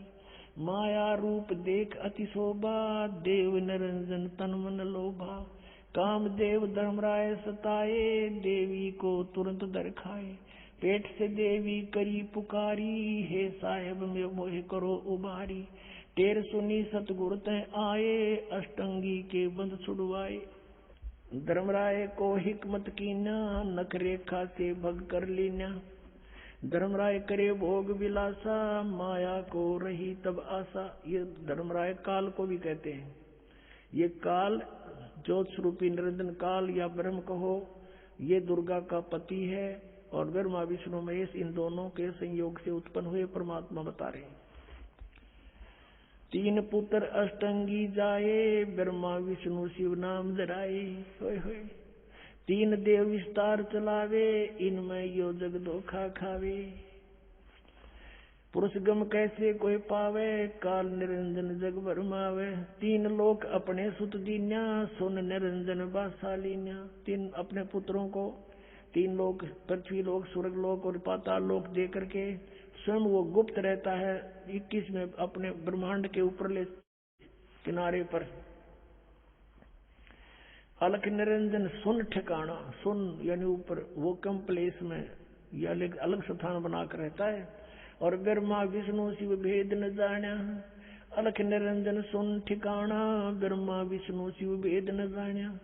माया रूप देख अति शोभा, देव निरंजन तन मन लोभा। कामदेव धर्मराय सताए, देवी को तुरंत दर खाए। पेट से देवी करी पुकारी, हे साहेब में मोह करो उबारी। टेर सुनी सतगुरु तय आए, अष्टंगी के बंध छुड़वाए। धर्मराय को हिकमत कीना, नख रेखा से भग कर लीना। धर्मराय करे भोग विलासा, माया को रही तब आशा। ये धर्मराय काल को भी कहते हैं। ये काल ज्योत स्वरूपी निरंजन काल या ब्रह्म कहो, ये दुर्गा का पति है और ब्रह्मा विष्णु महेश इन दोनों के संयोग से उत्पन्न हुए परमात्मा बता रहे हैं। तीन पुत्र अष्टंगी जाए, ब्रह्मा विष्णु शिव नाम धराए। होय होय। तीन देव विस्तार चलावे, इनमें यो जग धोखा खावे। पुरुष गम कैसे कोई पावे, काल निरंजन जग भरमावे। तीन लोक अपने सुत दीन्या, सुन निरंजन बासालीन्या। तीन अपने पुत्रों को तीन लोक, पृथ्वी लोक, स्वर्ग लोक और पाताल लोक दे करके स्वयं वो गुप्त रहता है 21 में अपने ब्रह्मांड के ऊपरले किनारे पर। अलख निरंजन सुन ठिकाना, सुन यानी ऊपर वो कम प्लेस में या अलग स्थान बनाकर रहता है। और ब्रह्मा विष्णु शिव भेद न जाना, अलख निरंजन सुन ठिकाना, ब्रह्मा विष्णु शिव भेद न जाना।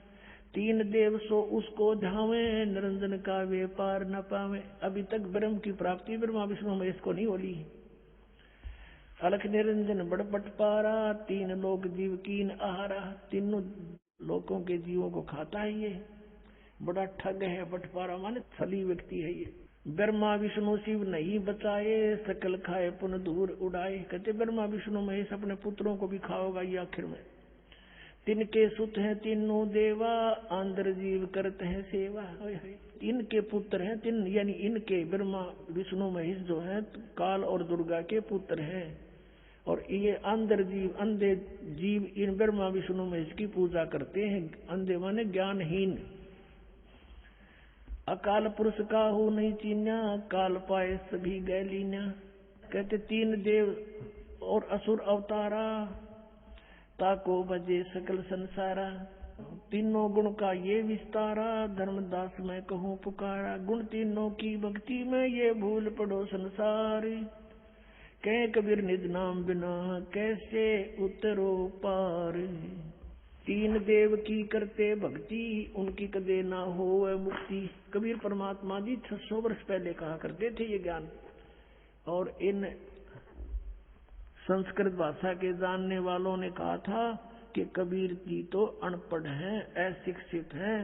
तीन देव सो उसको धावे, निरंजन का व्यापार न पावे। अभी तक ब्रह्म की प्राप्ति ब्रह्मा विष्णु महेश को नहीं होली। अलख निरंजन बड़ बटपारा, तीन लोक जीव कीन आहारा। तीनों लोकों के जीवों को खाता है ये, बड़ा ठग है। बटपारा माने छली व्यक्ति है ये। ब्रह्मा विष्णु शिव नहीं बचाए, सकल खाए पुन दूर उड़ाए। कहते ब्रह्मा विष्णु महेश अपने पुत्रों को भी खाओगा ये आखिर में। तिनके सुत हैं तीनों देवा, आंध्र जीव करते हैं सेवा। इनके पुत्र हैं तीन, यानी इनके ब्रह्मा विष्णु महेश जो हैं काल और दुर्गा के पुत्र हैं। और ये आंध्र जीव, अंधे जीव इन ब्रह्मा विष्णु महेश की पूजा करते हैं। अंधे माने ज्ञानहीन। अकाल पुरुष काहू नहीं चीन्या, काल पाए सभी गए लीन्या। कहते तीन देव और असुर अवतारा, ताको बजे सकल संसारा। तीनों गुण का ये विस्तारा, धर्मदास मैं कहूँ पुकारा। गुण तीनों की भक्ति में ये भूल पड़ो संसार। कह कबीर निज नाम बिना कैसे उतरो पार। तीन देव की करते भक्ति, उनकी कदे ना हो मुक्ति। कबीर परमात्मा जी 600 वर्ष पहले कहा करते थे ये ज्ञान। और इन संस्कृत भाषा के जानने वालों ने कहा था कि कबीर जी तो अनपढ़ हैं, अशिक्षित हैं,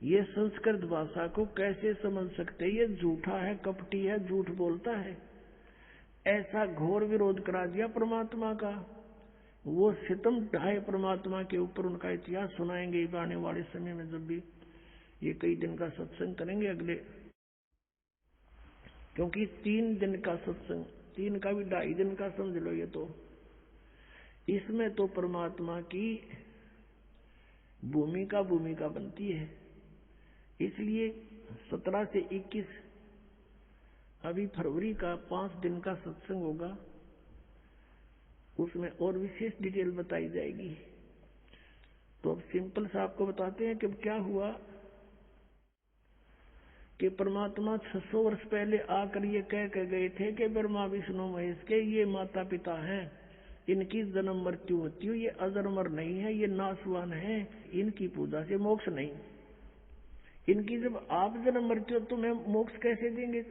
ये संस्कृत भाषा को कैसे समझ सकते, ये झूठा है, कपटी है, झूठ बोलता है। ऐसा घोर विरोध करा दिया परमात्मा का। वो सितम ढाए परमात्मा के ऊपर। उनका इतिहास सुनाएंगे आने वाले समय में, जब भी ये कई दिन का सत्संग करेंगे अगले, क्योंकि 3 दिन का सत्संग, 3 का भी 2.5 दिन का समझ लो ये तो। इसमें तो परमात्मा की भूमिका बनती है। इसलिए 17 से 21 अभी फरवरी का 5 दिन का सत्संग होगा, उसमें और विशेष डिटेल बताई जाएगी। तो अब सिंपल सा आपको बताते हैं कि क्या हुआ कि परमात्मा 600 वर्ष पहले आकर ये कह कर गए थे कि ब्रह्मा विष्णु महेश के ये माता पिता हैं, इनकी जन्म मृत्यु होती है, ये अजरमर नहीं है, ये नाशवान है, इनकी पूजा से मोक्ष नहीं। इनकी जब आप जन्म मृत्यु तो मैं मोक्ष कैसे देंगे।